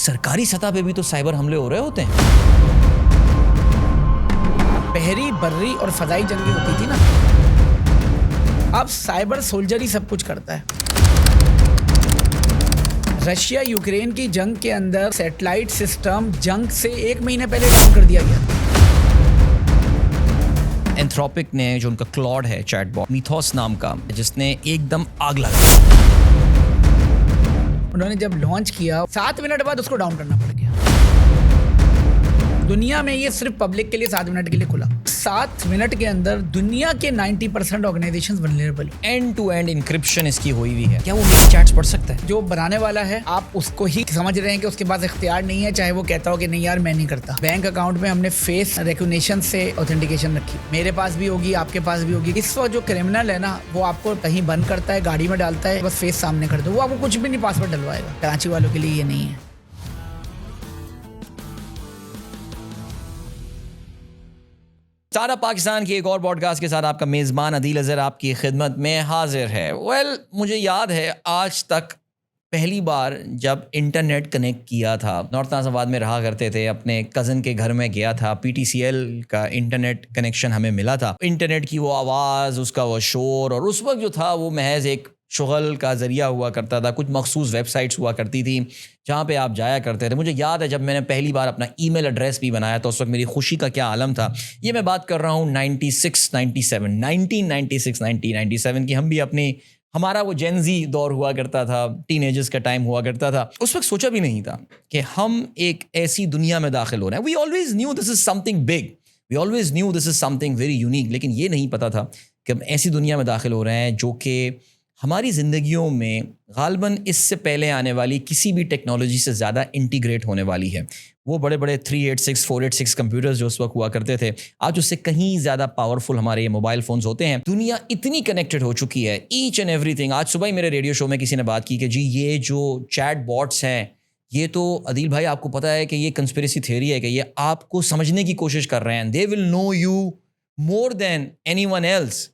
सरकारी सतह पे भी तो साइबर हमले हो रहे होते हैं। बहरी, बर्री और फजाई जंगी होती थी ना, अब साइबर सोल्जर ही सब कुछ करता है। रशिया यूक्रेन की जंग के अंदर सैटेलाइट सिस्टम जंग से 1 महीने पहले डाउन कर दिया गया। एंथ्रोपिक ने जो उनका क्लॉड है चैटबॉट मिथोस नाम का, जिसने एकदम आग लगा, उन्होंने जब लॉन्च किया 7 मिनट बाद उसको डाउन करना पड़ गया। दुनिया में ये सिर्फ पब्लिक के लिए 7 मिनट के लिए खुला। 7 मिनट के अंदर दुनिया के 90% organisations vulnerable. And to end encryption इसकी हुई हुई है। क्या वो मेरे चैट्स पढ़ सकता है? जो बनाने वाला है आप उसको ही समझ रहे हैं कि उसके पास इख्तियार नहीं है, चाहे वो कहता हो कि नहीं यार मैं नहीं करता। बैंक अकाउंट में हमने फेस रिकॉग्निशन से ऑथेंटिकेशन रखी, मेरे पास भी होगी, आपके पास भी होगी। इस वक्त जो क्रिमिनल है ना, वो आपको कहीं बंद करता है, गाड़ी में डालता है, बस फेस सामने कर दो, वो आपको कुछ भी नहीं पासवर्ड डलवाएगा। कराची वालों के लिए ये नहीं है। स्टार्टअप पाकिस्तान की एक और पॉडकास्ट के साथ आपका मेज़बान अदील अज़हर आपकी खिदमत में हाजिर है। मुझे याद है आज तक पहली बार जब इंटरनेट कनेक्ट किया था, नॉर्थ नाज़ाबाद में रहा करते थे, अपने कज़न के घर में गया था, PTCL का इंटरनेट कनेक्शन हमें मिला था। इंटरनेट की वो आवाज़, उसका वो शोर, और उस वक्त जो था वो महज एक शुगल का ज़रिया हुआ करता था। कुछ मखसूस वेबसाइट्स हुआ करती थी जहाँ पे आप जाया करते थे। मुझे याद है जब मैंने पहली बार अपना ईमेल एड्रेस भी बनाया तो उस वक्त मेरी खुशी का क्या आलम था। ये मैं बात कर रहा हूँ 1997 की। हम भी हमारा वो जेनजी दौर हुआ करता था, टीनेजर्स का टाइम हुआ करता था। उस वक्त सोचा भी नहीं था कि हम एक ऐसी दुनिया में दाखिल हो रहे हैं। We always new this is something big, we always new this is something very unique, लेकिन ये नहीं पता था कि हम ऐसी दुनिया में दाखिल हो रहे हैं जो कि हमारी ज़िंदगियों में गालबन इससे पहले आने वाली किसी भी टेक्नोलॉजी से ज़्यादा इंटीग्रेट होने वाली है। वो बड़े बड़े 386, 486 कंप्यूटर्स जो उस वक्त हुआ करते थे, आज उससे कहीं ज़्यादा पावरफुल हमारे ये मोबाइल फ़ोन्स होते हैं। दुनिया इतनी कनेक्टेड हो चुकी है, ईच एंड एवरीथिंग। आज सुबह ही मेरे रेडियो शो में किसी ने बात की कि जी ये जो चैट बॉट्स हैं, ये तो अदील भाई आपको पता है कि ये कंस्पिरेसी थ्योरी है कि ये आपको समझने की कोशिश कर रहे हैं। They will know you more than anyone else.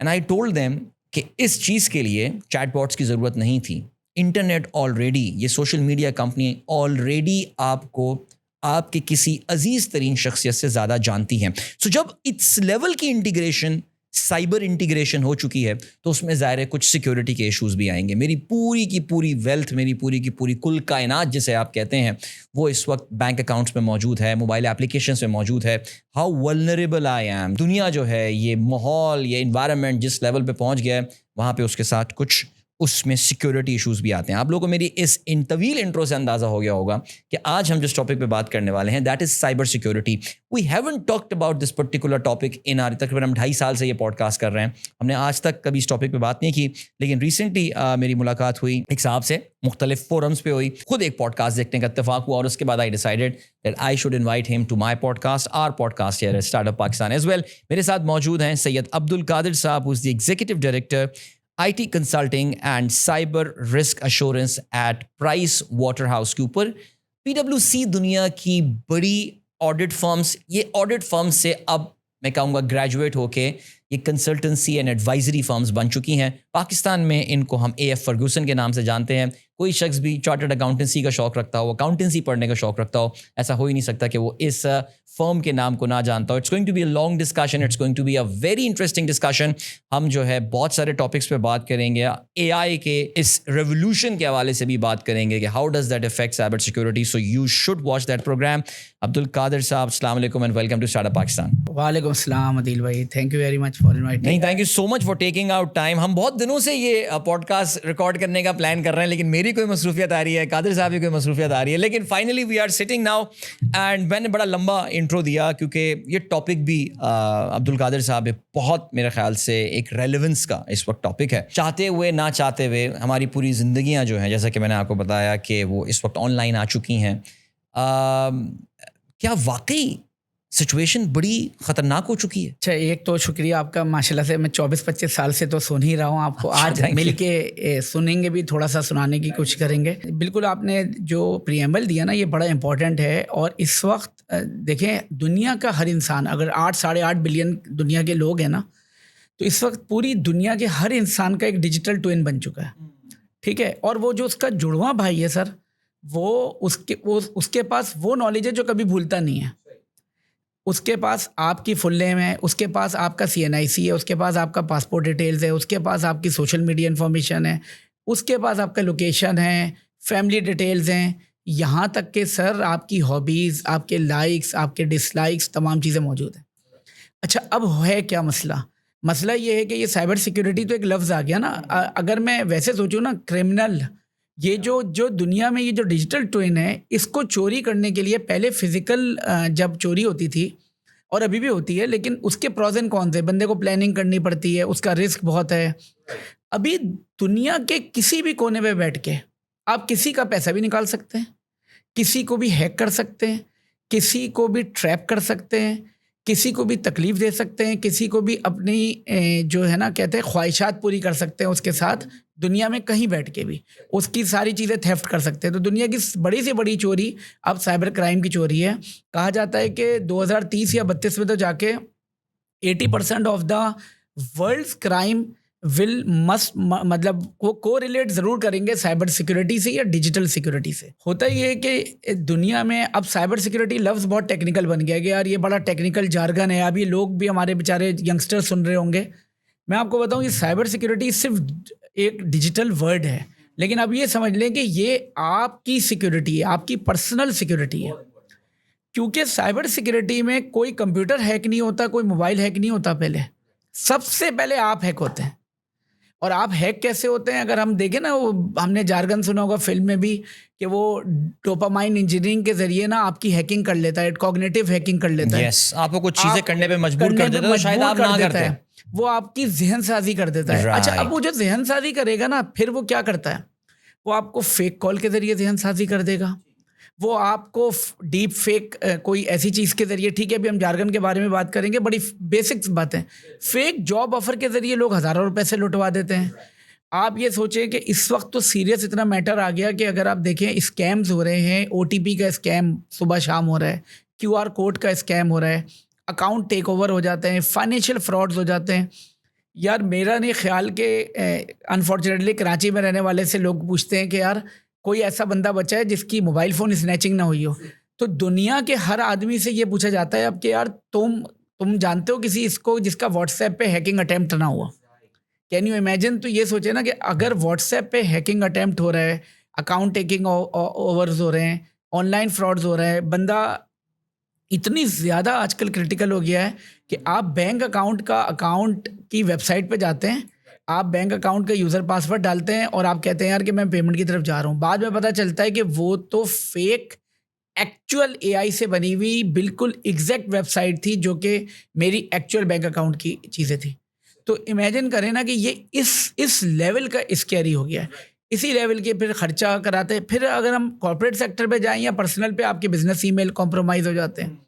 And I told them कि इस चीज़ के लिए चैटबॉट्स की ज़रूरत नहीं थी। इंटरनेट ऑलरेडी, ये सोशल मीडिया कंपनी ऑलरेडी आपको आपके किसी अजीज़ तरीन शख्सियत से ज़्यादा जानती हैं। सो जब इस लेवल की इंटीग्रेशन, साइबर इंटीग्रेशन हो चुकी है, तो उसमें ज़ाहिर है कुछ सिक्योरिटी के इश्यूज़ भी आएंगे। मेरी पूरी की पूरी वेल्थ, मेरी पूरी की पूरी कुल कायनात जिसे आप कहते हैं, वो इस वक्त बैंक अकाउंट्स में मौजूद है, मोबाइल एप्लीकेशंस में मौजूद है। How vulnerable I am. दुनिया जो है, ये माहौल, ये इन्वायरमेंट जिस लेवल पे पहुंच गया है, वहाँ पे उसके साथ कुछ उसमें सिक्योरिटी इश्यूज़ भी आते हैं। आप लोगों को मेरी इस तवील इंट्रो से अंदाज़ा हो गया होगा कि आज हम जिस टॉपिक पे बात करने वाले हैं, that is cyber security. We haven't talked about this particular topic in our, तकरीबन हम 2.5 साल से ये पॉडकास्ट कर रहे हैं। हमने आज तक कभी इस टॉपिक पे बात नहीं की, लेकिन रिसेंटली मेरी मुलाकात हुई एक साहब से, मुख्तलिफ फोरम्स पे हुई, खुद एक पॉडकास्ट देखने का इत्तेफाक हुआ, और उसके बाद I decided that I should invite him to my podcast, our podcast here at startup Pakistan as well. मेरे साथ मौजूद हैं सैयद अब्दुल कादिर साहब, who is the executive director IT consulting and cyber risk assurance at Price Waterhouse Cooper. PwC दुनिया की बड़ी audit firms, ये audit firms से अब मैं कहूँगा ग्रेजुएट होके ये कंसल्टेंसी एंड एडवाइजरी फर्म्स बन चुकी हैं। पाकिस्तान में इनको हम AF फर्गूसन के नाम से जानते हैं। कोई शख्स भी चार्टर्ड अकाउंटेंसी का शौक़ रखता हो, अकाउंटेंसी पढ़ने का शौक़ रखता हो, ऐसा हो ही नहीं सकता कि वो इस फर्म के नाम को ना जानता हो। It's going to be a long discussion, it's going to be a very interesting discussion. हम जो है बहुत सारे टॉपिक्स पे बात करेंगे। AI के इस रेवोल्यूशन के हवाले से भी बात करेंगे कि how does that affect cyber security. So you should watch that program. Abdul Qadir साहब, अस्सलाम वालेकुम and welcome to startup Pakistan. वालेकुम अस्सलाम अदील भाई, thank you very much for inviting. नहीं, thank you so much for taking out time. हम बहुत दिनों से ये पॉडकास्ट रिकॉर्ड करने का प्लान कर रहे हैं, लेकिन मेरी कोई मसरूफियत आ रही है, कादिर साहब की कोई मसरूफियत आ रही है, लेकिन finally we are sitting now. And मैंने बड़ा लंबा इंट्रो दिया क्योंकि ये टॉपिक भी अब्दुल कादिर साहब बहुत, मेरे ख्याल से एक रेलेवेंस का इस वक्त टॉपिक है। चाहते हुए ना चाहते हुए हमारी पूरी ज़िंदगियाँ जो हैं, जैसा कि मैंने आपको बताया कि वो इस वक्त ऑनलाइन आ चुकी हैं। क्या वाकई सिचुएशन बड़ी ख़तरनाक हो चुकी है? अच्छा, एक तो शुक्रिया आपका, माशाल्लाह से मैं 24-25 साल से तो सुन ही रहा हूँ आपको। आज मिल के सुनेंगे भी, थोड़ा सा सुनाने की कोशिश करेंगे। बिल्कुल, आपने जो प्रीएम्बल दिया ना, ये बड़ा इंपॉर्टेंट है। और इस वक्त देखें, दुनिया का हर इंसान, अगर 8-8.5 बिलियन दुनिया के लोग हैं ना, तो इस वक्त पूरी दुनिया के हर इंसान का एक डिजिटल ट्विन बन चुका है। ठीक है, और वो जो उसका जुड़वा भाई है सर, वो उसके पास वो नॉलेज है जो कभी भूलता नहीं है। उसके पास आपकी फुल नेम है, उसके पास आपका CNIC है, उसके पास आपका पासपोर्ट डिटेल्स है, उसके पास आपकी सोशल मीडिया इन्फॉर्मेशन है, उसके पास आपका लोकेशन है, फैमिली डिटेल्स हैं, यहाँ तक कि सर आपकी हॉबीज़, आपके लाइक्स, आपके डिसलाइक्स, तमाम चीज़ें मौजूद हैं। अच्छा, अब है क्या मसला? मसला ये है कि ये साइबर सिक्योरिटी तो एक लफ्ज़ आ गया ना। अगर मैं वैसे सोचूं ना, क्रिमिनल, ये जो दुनिया में ये जो डिजिटल ट्विन है, इसको चोरी करने के लिए पहले फिजिकल जब चोरी होती थी और अभी भी होती है, लेकिन उसके प्रॉज एंड कॉन्स है। बंदे को प्लानिंग करनी पड़ती है, उसका रिस्क बहुत है। अभी दुनिया के किसी भी कोने में बैठ के आप किसी का पैसा भी निकाल सकते हैं, किसी को भी हैक कर सकते हैं, किसी को भी ट्रैप कर सकते हैं, किसी को भी तकलीफ दे सकते हैं, किसी को भी अपनी जो है ना कहते हैं ख्वाहिशात पूरी कर सकते हैं उसके साथ, दुनिया में कहीं बैठ के भी उसकी सारी चीज़ें थेफ्ट कर सकते हैं। तो दुनिया की बड़ी से बड़ी चोरी अब साइबर क्राइम की चोरी है। कहा जाता है कि 2030 या 32 में तो जाके 80% of the world's crime will must मतलब वो कोरिलेट ज़रूर करेंगे साइबर सिक्योरिटी से या डिजिटल सिक्योरिटी से। होता ये है कि दुनिया में अब साइबर सिक्योरिटी लफ्ज़ बहुत टेक्निकल बन गया कि यार ये बड़ा टेक्निकल जार्गन है। अभी लोग भी, हमारे बेचारे यंगस्टर सुन रहे होंगे। मैं आपको बताऊं, ये साइबर सिक्योरिटी सिर्फ एक डिजिटल वर्ड है, लेकिन अब ये समझ लें कि ये आपकी सिक्योरिटी है, आपकी पर्सनल सिक्योरिटी है। क्योंकि साइबर सिक्योरिटी में कोई कंप्यूटर हैक नहीं होता, कोई मोबाइल हैक नहीं होता। पहले सबसे पहले आप हैक होते हैं। और आप हैक कैसे होते हैं? अगर हम देखें ना, वो हमने जार्गन सुना होगा फिल्म में भी कि वो डोपामाइन इंजीनियरिंग के जरिए ना आपकी हैकिंग कर लेता है, कॉग्निटिव हैकिंग कर लेता है। yes, आपको कुछ चीजें करने पे मजबूर कर देता है, तो शायद आप ना करते हैं। वो आपकी जहन साजी कर देता है। अच्छा, अब वो जो जहन साजी करेगा ना, फिर वो क्या करता है? वो आपको फेक कॉल के जरिए जहन साजी कर देगा। वो आपको डीप फेक कोई ऐसी चीज़ के जरिए, ठीक है अभी हम जार्गन के बारे में बात करेंगे, बड़ी बेसिक बातें। फेक जॉब ऑफर के जरिए लोग हज़ारों रुपए से लुटवा देते हैं। आप ये सोचें कि इस वक्त तो सीरियस इतना मैटर आ गया कि अगर आप देखें स्कैम्स हो रहे हैं, OTP का स्कैम सुबह शाम हो रहा है, QR कोड का स्कैम हो रहा है, अकाउंट टेक ओवर हो जाते हैं, फाइनेंशियल फ्रॉड्स हो जाते हैं। यार मेरा नहीं ख्याल कि अनफॉर्चुनेटली कराची में रहने वाले से लोग पूछते हैं कि यार कोई ऐसा बंदा बचा है जिसकी मोबाइल फ़ोन स्नैचिंग ना हुई हो। तो दुनिया के हर आदमी से ये पूछा जाता है अब कि यार तुम जानते हो किसी इसको जिसका व्हाट्सएप पे हैकिंग अटैम्प्ट ना हुआ? Can you imagine? तो ये सोचे ना कि अगर व्हाट्सएप पे हैकिंग अटैम्प्ट हो रहा है, अकाउंट टेकिंग ओवर्स हो रहे हैं, ऑनलाइन फ्रॉड्स हो रहे हैं, बंदा इतनी ज़्यादा आजकल क्रिटिकल हो गया है कि आप बैंक अकाउंट की वेबसाइट पे जाते हैं, आप बैंक अकाउंट का यूज़र पासवर्ड डालते हैं और आप कहते हैं यार कि मैं पेमेंट की तरफ जा रहा हूँ। बाद में पता चलता है कि वो तो फेक एक्चुअल AI से बनी हुई बिल्कुल एग्जैक्ट वेबसाइट थी जो कि मेरी एक्चुअल बैंक अकाउंट की चीज़ें थी। तो इमेजिन करें ना कि ये इस लेवल का स्कैरी हो गया है। इसी लेवल के फिर खर्चा कराते हैं। फिर अगर हम कॉर्पोरेट सेक्टर पे जाएं या पर्सनल पे, आपके बिजनेस ईमेल कॉम्प्रोमाइज़ हो जाते हैं,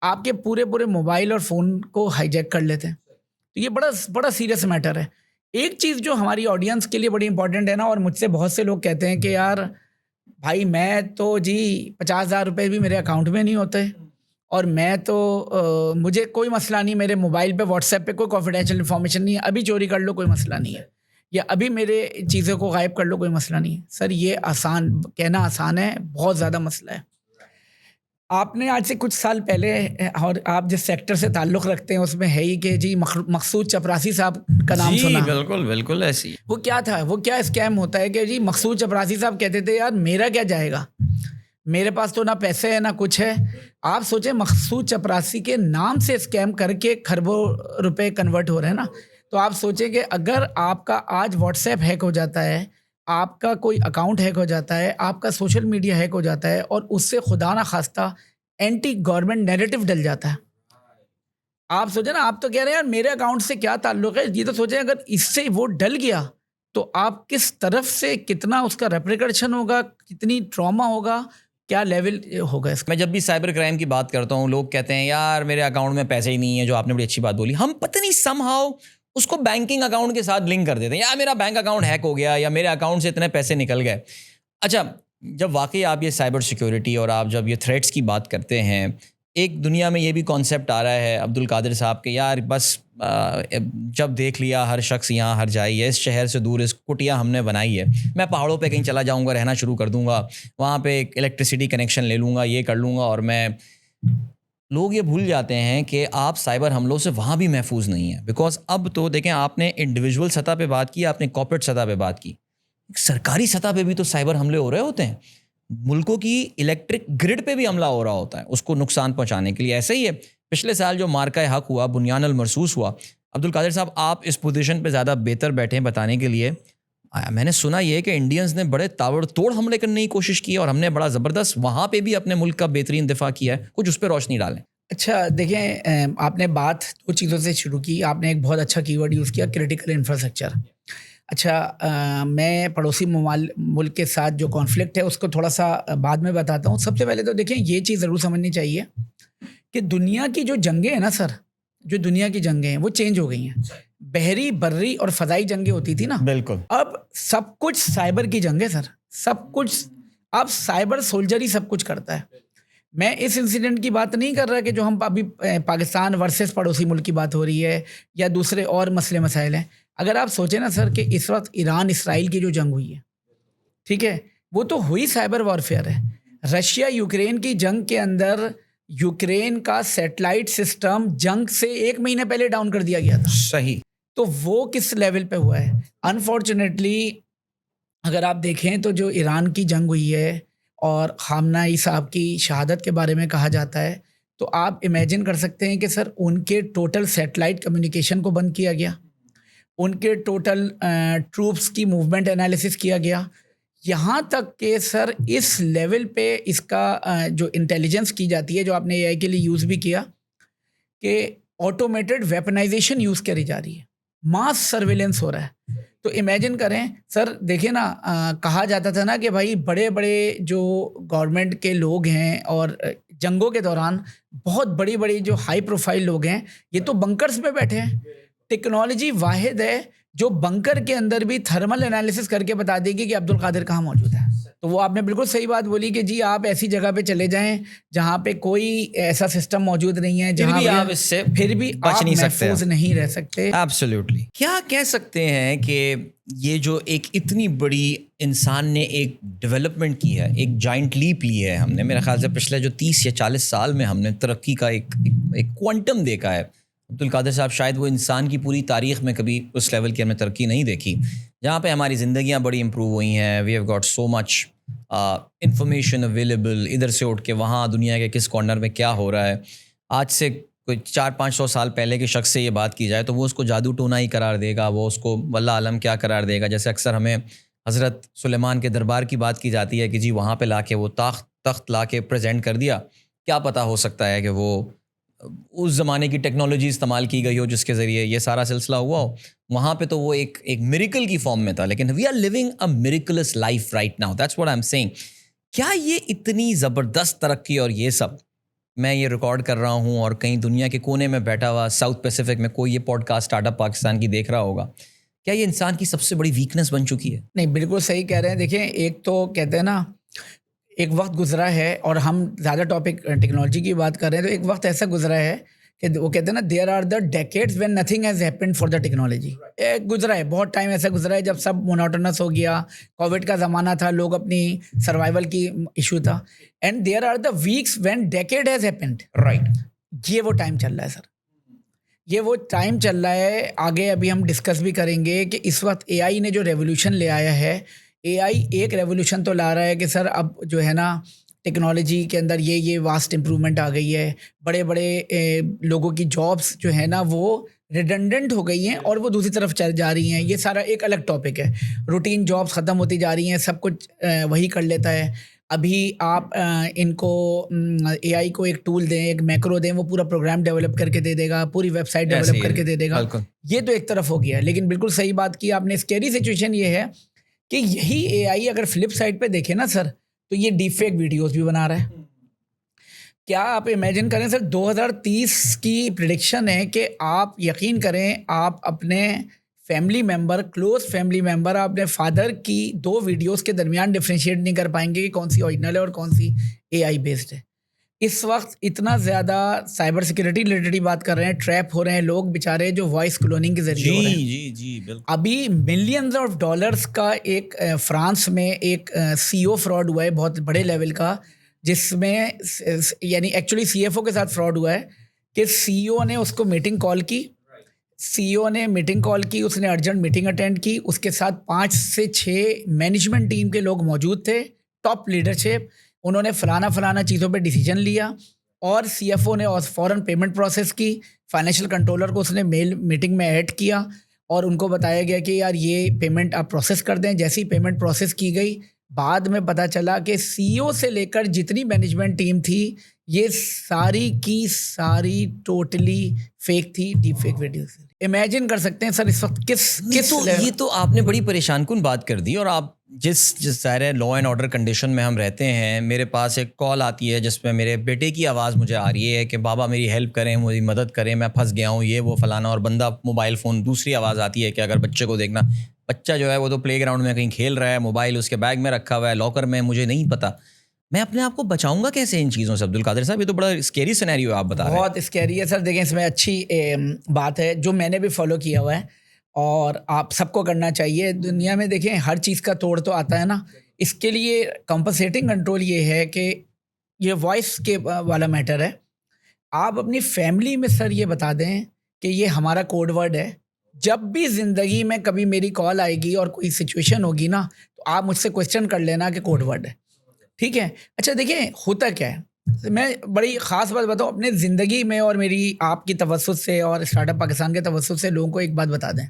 आपके पूरे मोबाइल और फ़ोन को हाईजैक कर लेते हैं। तो ये बड़ा सीरियस मैटर है। एक चीज़ जो हमारी ऑडियंस के लिए बड़ी इंपॉर्टेंट है ना, और मुझसे बहुत से लोग कहते हैं कि यार भाई मैं तो जी 50,000 रुपये भी मेरे अकाउंट में नहीं होते, और मैं तो मुझे कोई मसला नहीं, मेरे मोबाइल पे व्हाट्सएप पे कोई कॉन्फिडेंशियल इन्फॉर्मेशन नहीं है, अभी चोरी कर लो कोई मसला नहीं है, या अभी मेरे चीज़ों को गायब कर लो कोई मसला नहीं है। सर ये कहना आसान है, बहुत ज़्यादा मसला है। आपने आज से कुछ साल पहले, और आप जिस सेक्टर से ताल्लुक़ रखते हैं उसमें है ही कि जी मकसूद चपरासी साहब का नाम सुना? बिल्कुल ऐसी। वो क्या था, वो क्या स्कैम होता है कि जी मकसूद चपरासी साहब कहते थे यार मेरा क्या जाएगा, मेरे पास तो ना पैसे है ना कुछ है। आप सोचें मकसूद चपरासी के नाम से स्कैम करके खरबों रुपए कन्वर्ट हो रहे हैं ना। तो आप सोचें कि अगर आपका आज व्हाट्सएप हैक हो जाता है, आपका कोई अकाउंट हैक हो जाता है, आपका सोशल मीडिया हैक हो जाता है, और उससे खुदा ना खास्ता एंटी गवर्नमेंट नैरेटिव डल जाता है। आप सोचें ना, आप तो कह रहे हैं यार मेरे अकाउंट से क्या ताल्लुक़ है, ये तो सोचें अगर इससे वो डल गया तो आप किस तरफ से कितना उसका रेप्रिकॉशन होगा, कितनी ट्रॉमा होगा, क्या लेवल होगा इसका। मैं जब भी साइबर क्राइम की बात करता हूँ, लोग कहते हैं यार मेरे अकाउंट में पैसे ही नहीं है, जो आपने बड़ी अच्छी बात बोली। हम पता नहीं समहाउ उसको बैंकिंग अकाउंट के साथ लिंक कर देते हैं, यार मेरा बैंक अकाउंट हैक हो गया, या मेरे अकाउंट से इतने पैसे निकल गए। अच्छा, जब वाकई आप ये साइबर सिक्योरिटी और आप जब ये थ्रेट्स की बात करते हैं, एक दुनिया में ये भी कॉन्सेप्ट आ रहा है अब्दुल कादिर साहब के, यार बस जब देख लिया हर शख्स यहाँ हर जाइए, इस शहर से दूर इस कुटिया हमने बनाई है, मैं पहाड़ों पे कहीं चला जाऊँगा, रहना शुरू कर दूँगा, वहाँ पे एक इलेक्ट्रिसिटी कनेक्शन ले लूँगा, ये कर लूँगा, और मैं लोग ये भूल जाते हैं कि आप साइबर हमलों से वहाँ भी महफूज नहीं है। बिकॉज अब तो देखें, आपने इंडिविजुअल सतह पे बात की, आपने कॉर्पोरेट सतह पे बात की, सरकारी सतह पे भी तो साइबर हमले हो रहे होते हैं। मुल्कों की इलेक्ट्रिक ग्रिड पे भी हमला हो रहा होता है उसको नुकसान पहुंचाने के लिए। ऐसे ही है, पिछले साल जो मार्का हक हुआ, बुनियान अल मरसूस हुआ, अब्दुल कादिर साहब आप इस पोजीशन पे ज़्यादा बेहतर बैठे हैं बताने के लिए। मैंने सुना ये कि इंडियंस ने बड़े ताबड़तोड़ हमले करने की कोशिश की और हमने बड़ा ज़बरदस्त वहाँ पे भी अपने मुल्क का बेहतरीन दिफा किया है। कुछ उस पर रोशनी डालें। अच्छा देखें, आपने बात दो चीज़ों से शुरू की। आपने एक बहुत अच्छा कीवर्ड यूज़ किया, क्रिटिकल इंफ्रास्ट्रक्चर। अच्छा, मैं पड़ोसी मुल्क के साथ जो कॉन्फ्लिक्ट है उसको थोड़ा सा बाद में बताता हूँ। सबसे पहले तो देखें, ये चीज़ ज़रूर समझनी चाहिए कि दुनिया की जो जंगें हैं ना सर, जो दुनिया की जंगें हैं वो चेंज हो गई हैं। बहरी, बर्री और फ़ज़ाई जंगें होती थी ना, बिल्कुल। अब सब कुछ साइबर की जंग है सर, सब कुछ। अब साइबर सोल्जर ही सब कुछ करता है। मैं इस इंसिडेंट की बात नहीं कर रहा कि जो हम अभी पाकिस्तान वर्सेस पड़ोसी मुल्क की बात हो रही है या दूसरे और मसले मसाइल हैं। अगर आप सोचें ना सर कि इस वक्त ईरान इसराइल की जो जंग हुई है, ठीक है, वो तो हुई साइबर वॉरफेयर है। रशिया यूक्रेन की जंग के अंदर यूक्रेन का सैटेलाइट सिस्टम जंग से 1 महीने पहले डाउन कर दिया गया था। सही। तो वो किस लेवल पे हुआ है। अनफॉर्चुनेटली अगर आप देखें तो जो ईरान की जंग हुई है और खामनाई साहब की शहादत के बारे में कहा जाता है, तो आप इमेजिन कर सकते हैं कि सर उनके टोटल सैटेलाइट कम्युनिकेशन को बंद किया गया, उनके टोटल ट्रूप्स की मूवमेंट एनालिसिस किया गया, यहाँ तक कि सर इस लेवल पे इसका जो इंटेलिजेंस की जाती है, जो आपने एआई के लिए यूज़ भी किया, कि ऑटोमेटेड वेपनाइजेशन यूज़ करी जा रही है, मास सर्विलेंस हो रहा है। तो इमेजिन करें सर, देखिए ना, कहा जाता था ना कि भाई बड़े बड़े जो गवर्नमेंट के लोग हैं और जंगों के दौरान बहुत बड़ी बड़ी जो हाई प्रोफाइल लोग हैं, ये तो बंकर्स में बैठे हैं। टेक्नोलॉजी वाहिद है जो बंकर के अंदर भी थर्मल एनालिसिस करके बता देगी कि अब्दुल कादिर कहाँ मौजूद है। तो वो आपने बिल्कुल सही बात बोली कि जी आप ऐसी जगह पे चले जाएं जहाँ पे कोई ऐसा सिस्टम मौजूद नहीं है, जहाँ भी आप इससे फिर भी बच आप नहीं सकते, महफूज नहीं रह सकते। एब्सोल्युटली। क्या कह सकते हैं कि ये जो एक इतनी बड़ी इंसान ने एक डेवलपमेंट की है, एक जाइंट लीप ली है हमने, मेरे ख्याल से पिछले जो 30 या 40 साल में हमने तरक्की का एक क्वांटम देखा है। अब्दुल कादिर साहब शायद वो इंसान की पूरी तारीख में कभी उस लेवल की हमने तरक्की नहीं देखी, जहाँ पे हमारी ज़िंदगियाँ बड़ी इम्प्रूव हुई हैं। We have got so much information available, इधर से उठ के वहाँ दुनिया के किस कॉर्नर में क्या हो रहा है। आज से कोई 400-500 साल पहले के शख्स से ये बात की जाए तो वो उसको जादू टोना ही करार देगा, वो उसको वल्लाह आलम क्या करार देगा। जैसे अक्सर हमें हज़रत सुलेमान के दरबार की बात की जाती है कि जी वहाँ पे लाके वो तख्त ला के प्रेजेंट कर दिया। क्या पता, हो सकता है कि वो उस ज़माने की टेक्नोलॉजी इस्तेमाल की गई हो जिसके ज़रिए ये सारा सिलसिला हुआ हो। वहाँ पे तो वो एक मिरेकल की फॉर्म में था, लेकिन we are living a miraculous life right now, that's what I am saying. क्या ये इतनी ज़बरदस्त तरक्की और ये सब, मैं ये रिकॉर्ड कर रहा हूँ और कहीं दुनिया के कोने में बैठा हुआ साउथ पैसिफिक में कोई ये पॉडकास्ट स्टार्टअप पाकिस्तान की देख रहा होगा, क्या ये इंसान की सबसे बड़ी वीकनेस बन चुकी है? नहीं, बिल्कुल सही कह रहे हैं। देखिए, एक तो कहते हैं ना, एक वक्त गुजरा है, और हम ज़्यादा टॉपिक टेक्नोलॉजी की बात कर रहे हैं, तो एक वक्त ऐसा गुजरा है कि वो कहते हैं ना, there are the decades when nothing has happened for the technology. गुजरा है, बहुत टाइम ऐसा गुजरा है जब सब मोनोटोनस हो गया, कोविड का ज़माना था, लोग अपनी सर्वाइवल की इशू था। And there are the weeks when decade has happened, right. ये वो टाइम चल रहा है सर, ये वो टाइम चल रहा है। आगे अभी हम डिस्कस भी करेंगे कि इस वक्त एआई ने जो रेवोल्यूशन ले आया है, एआई एक रेवोल्यूशन तो ला रहा है कि सर अब जो है ना, टेक्नोलॉजी के अंदर ये वास्ट इम्प्रूवमेंट आ गई है। बड़े बड़े लोगों की जॉब्स जो है ना वो रिडंडेंट हो गई हैं और वो दूसरी तरफ चल जा रही हैं। ये सारा एक अलग टॉपिक है। रूटीन जॉब्स ख़त्म होती जा रही हैं, सब कुछ वही कर लेता है। अभी आप इनको एआई को एक टूल दें, एक मैक्रो दें, वो पूरा प्रोग्राम डेवलप करके दे देगा, पूरी वेबसाइट डेवलप करके दे देगा। ये तो एक तरफ हो गया है, लेकिन बिल्कुल सही बात की आपने। स्कैरी सिचुएशन ये है कि यही एआई अगर फ्लिप साइड पे देखें ना सर, तो ये डीप फेक वीडियोस भी बना रहा है। क्या आप इमेजिन करें सर, 2030 की प्रेडिक्शन है कि आप यकीन करें, आप अपने family member, close family member, अपने फादर की 2 वीडियोस के दरमियान डिफ्रेंशिएट नहीं कर पाएंगे कि कौन सी ओरिजिनल है और कौन सी एआई बेस्ड है। इस वक्त इतना ज़्यादा साइबर सिक्योरिटी रिलेटेड बात कर रहे हैं, ट्रैप हो रहे हैं लोग बेचारे जो वॉइस क्लोनिंग के जरिए हो रहे हैं। जी बिल्कुल। अभी मिलियंस ऑफ डॉलर्स का एक फ्रांस में एक सीईओ फ्रॉड हुआ है बहुत बड़े लेवल का, जिसमें यानी एक्चुअली सीएफओ के साथ फ्रॉड हुआ है कि सीईओ ने उसको मीटिंग कॉल की, सीईओ ने मीटिंग कॉल की, उसने अर्जेंट मीटिंग अटेंड की, उसके साथ 5 से 6 मैनेजमेंट टीम के लोग मौजूद थे, टॉप लीडरशिप। उन्होंने फलाना चीज़ों पे डिसीजन लिया और सीएफओ ने फ़ौरन पेमेंट प्रोसेस की। फाइनेंशियल कंट्रोलर को उसने मेल मीटिंग में ऐड किया और उनको बताया गया कि यार ये पेमेंट आप प्रोसेस कर दें। जैसे ही पेमेंट प्रोसेस की गई, बाद में पता चला कि सीईओ से लेकर जितनी मैनेजमेंट टीम थी ये सारी की सारी टोटली फेक थी, डीप फेक वीडियो। इमेजिन कर सकते हैं सर इस वक्त किस ये तो आपने बड़ी परेशान कुन बात कर दी। और आप जिस सारे लॉ एंड ऑर्डर कंडीशन में हम रहते हैं, मेरे पास एक कॉल आती है जिसमें मेरे बेटे की आवाज़ मुझे आ रही है कि बाबा मेरी हेल्प करें, मेरी मदद करें, मैं फंस गया हूँ, ये वो फलाना। और बंदा मोबाइल फ़ोन, दूसरी आवाज़ आती है कि अगर बच्चे को देखना, बच्चा जो है वो तो प्लेग्राउंड में कहीं खेल रहा है, मोबाइल उसके बैग में रखा हुआ है, लॉकर में, मुझे नहीं पता। मैं अपने आप को बचाऊंगा कैसे इन चीज़ों से? अब्दुल कादिर साहब, ये तो बड़ा स्केरी सिनेरियो है आप बता रहे हैं। बहुत स्कैरी है सर। देखें, इसमें अच्छी बात है जो मैंने भी फॉलो किया हुआ है और आप सबको करना चाहिए। दुनिया में देखें हर चीज़ का तोड़ तो आता है ना। इसके लिए कंपनसेटिंग कंट्रोल ये है कि ये वॉइस के वाला मैटर है। आप अपनी फैमिली में सर ये बता दें कि ये हमारा कोड वर्ड है। जब भी ज़िंदगी में कभी मेरी कॉल आएगी और कोई सिचुएशन होगी ना, तो आप मुझसे क्वेश्चन कर लेना कि कोड वर्ड है, ठीक है? अच्छा देखिए, होता क्या है, मैं बड़ी ख़ास बात बताऊँ अपने ज़िंदगी में और मेरी आपकी तवज्जुह से और स्टार्टअप पाकिस्तान के तवज्जुह से लोगों को एक बात बता दें।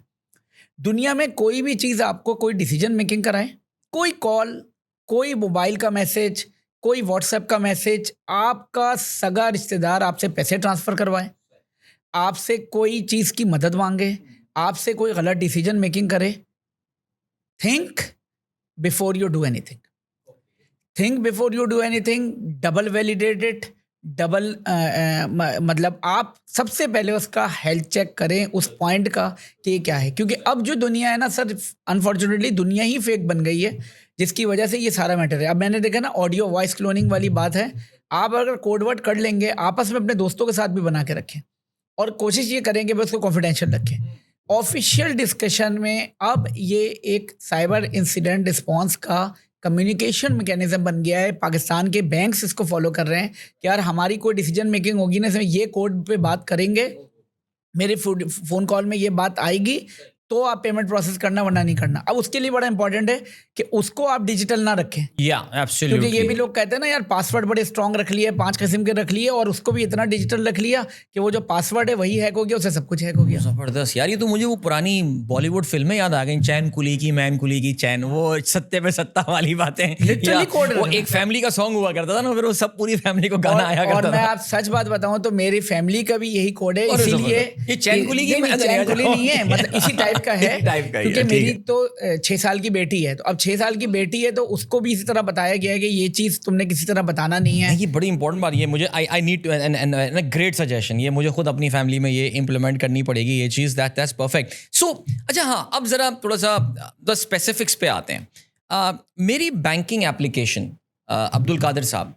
दुनिया में कोई भी चीज़ आपको कोई डिसीजन मेकिंग कराए, कोई कॉल, कोई मोबाइल का मैसेज, कोई व्हाट्सएप का मैसेज, आपका सगा रिश्तेदार आपसे पैसे ट्रांसफ़र करवाए, आपसे कोई चीज़ की मदद मांगे, आपसे कोई गलत डिसीजन मेकिंग करे, think before you do anything. Think before you do anything, double validate it, double मतलब आप सबसे पहले उसका हेल्थ चेक करें उस पॉइंट का कि ये क्या है। क्योंकि अब जो दुनिया है ना सर, अनफॉर्चुनेटली दुनिया ही फेक बन गई है, जिसकी वजह से ये सारा मैटर है। अब मैंने देखा ना, ऑडियो वॉइस क्लोनिंग वाली बात है। आप अगर कोडवर्ड कर लेंगे, आपस में अपने दोस्तों के साथ भी बना के रखें और कोशिश ये करेंगे बस उसको कॉन्फिडेंशियल रखें। ऑफिशियल डिस्कशन में अब ये एक साइबर इंसिडेंट रिस्पॉन्स का कम्युनिकेशन मैकेनिज्म बन गया है। पाकिस्तान के बैंक्स इसको फॉलो कर रहे हैं कि यार हमारी कोई डिसीजन मेकिंग होगी ना, इसमें ये कोड पे बात करेंगे, मेरे फ़ोन कॉल में ये बात आएगी तो आप पेमेंट प्रोसेस करना, वरना नहीं करना। अब उसके लिए बड़ा इंपॉर्टेंट है कि उसको आप डिजिटल ना रखें। या एब्सोल्युटली, क्योंकि ये भी लोग कहते हैं ना यार पासवर्ड बड़े स्ट्रॉन्ग रख लिए, 5 किस्म के रख लिए और उसको भी इतना डिजिटल रख लिया कि वो जो पासवर्ड है वही हैक हो गया, उससे सब कुछ हैक हो गया। जबरदस्त यार। ये तो मुझे वो पुरानी बॉलीवुड फिल्में याद आ गई, चैन कुली की मैन कुली की चैन, वो सत्ते पे सत्ता वाली बातें। Literally code वो एक फैमिली का सॉन्ग हुआ करता था ना, फिर वो सब पूरी फैमिली को गाना आया करता था। और मैं आप सच बात बताऊं तो मेरी फैमिली का भी यही कोड है, इसीलिए ये चैन कुली की चैन कुली नहीं है, मतलब इसी टाइप का है। क्योंकि मेरी तो 6 साल की बेटी है, तो अब 6 साल की बेटी है तो उसको भी इसी तरह बताया गया है कि ये चीज़ तुमने किसी तरह बताना नहीं है। ये बड़ी इंपॉर्टेंट बात, ये मुझे I need an great suggestion, ये मुझे खुद अपनी फैमिली में ये इंप्लीमेंट करनी पड़ेगी ये चीज़। That's perfect. सो अच्छा हाँ, अब ज़रा थोड़ा सा द स्पेसिफिक्स पे आते हैं। मेरी बैंकिंग एप्लीकेशन, अब्दुल कादिर साहब,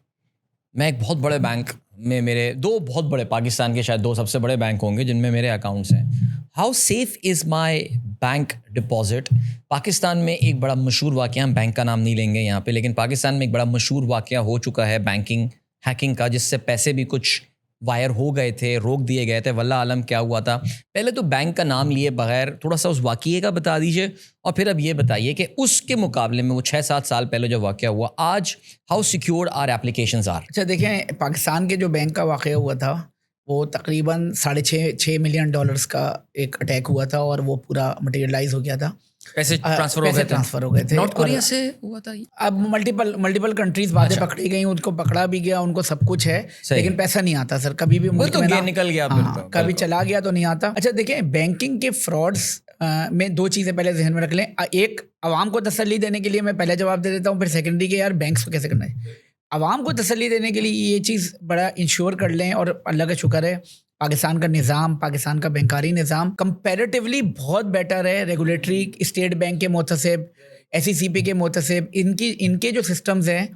मैं एक बहुत बड़े बैंक में, मेरे 2 बहुत बड़े, पाकिस्तान के शायद 2 सबसे बड़े बैंक होंगे जिनमें मेरे अकाउंट्स हैं। How safe is my bank deposit? Pakistan में एक बड़ा मशहूर वाक़या, हम बैंक का नाम नहीं लेंगे यहाँ पे, लेकिन पाकिस्तान में एक बड़ा मशहूर वाक़या हो चुका है बैंकिंग हैकिंग का, जिससे पैसे भी कुछ वायर हो गए थे, रोक दिए गए थे। वल्लाह आलम क्या हुआ था। पहले तो बैंक का नाम लिए बगैर थोड़ा सा उस वाक़ये का बता दीजिए, और फिर अब ये बताइए कि उसके मुकाबले में वो 6-7 साल पहले जो वाक़या हुआ, आज how secured are applications are? अच्छा देखें, पाकिस्तान के जो बैंक का वाक़या हुआ था वो तकरीबन $6.5 मिलियन का एक अटैक हुआ था और वो पूरा मटेरियलाइज हो गया था। पैसे ट्रांसफर हो गए थे। नॉर्थ कोरिया से हुआ था। अब मल्टीपल कंट्रीज बातें पकड़ी गई, उनको पकड़ा भी गया, उनको सब कुछ है, लेकिन पैसा नहीं आता सर कभी भी। वो तो निकल गया, हाँ, कभी चला गया तो नहीं आता। अच्छा देखिए, बैंकिंग के फ्रॉड्स में 2 चीज़ें पहले जहन में रख लें। एक, आवाम को तसल्ली देने के लिए मैं पहले जवाब दे देता हूँ, फिर सेकेंडरी के यार बैंक्स को कैसे करना है। आवाम को तसल्ली देने के लिए ये चीज़ बड़ा इंश्योर कर लें, और अल्लाह का शुक्र है पाकिस्तान का निज़ाम, पाकिस्तान का बैंकारी निज़ाम कंपैरेटिवली बहुत बेटर है। रेगुलेटरी, स्टेट बैंक के मुतसिब, SECP के मुतसिब, इनके जो सिस्टम्स हैं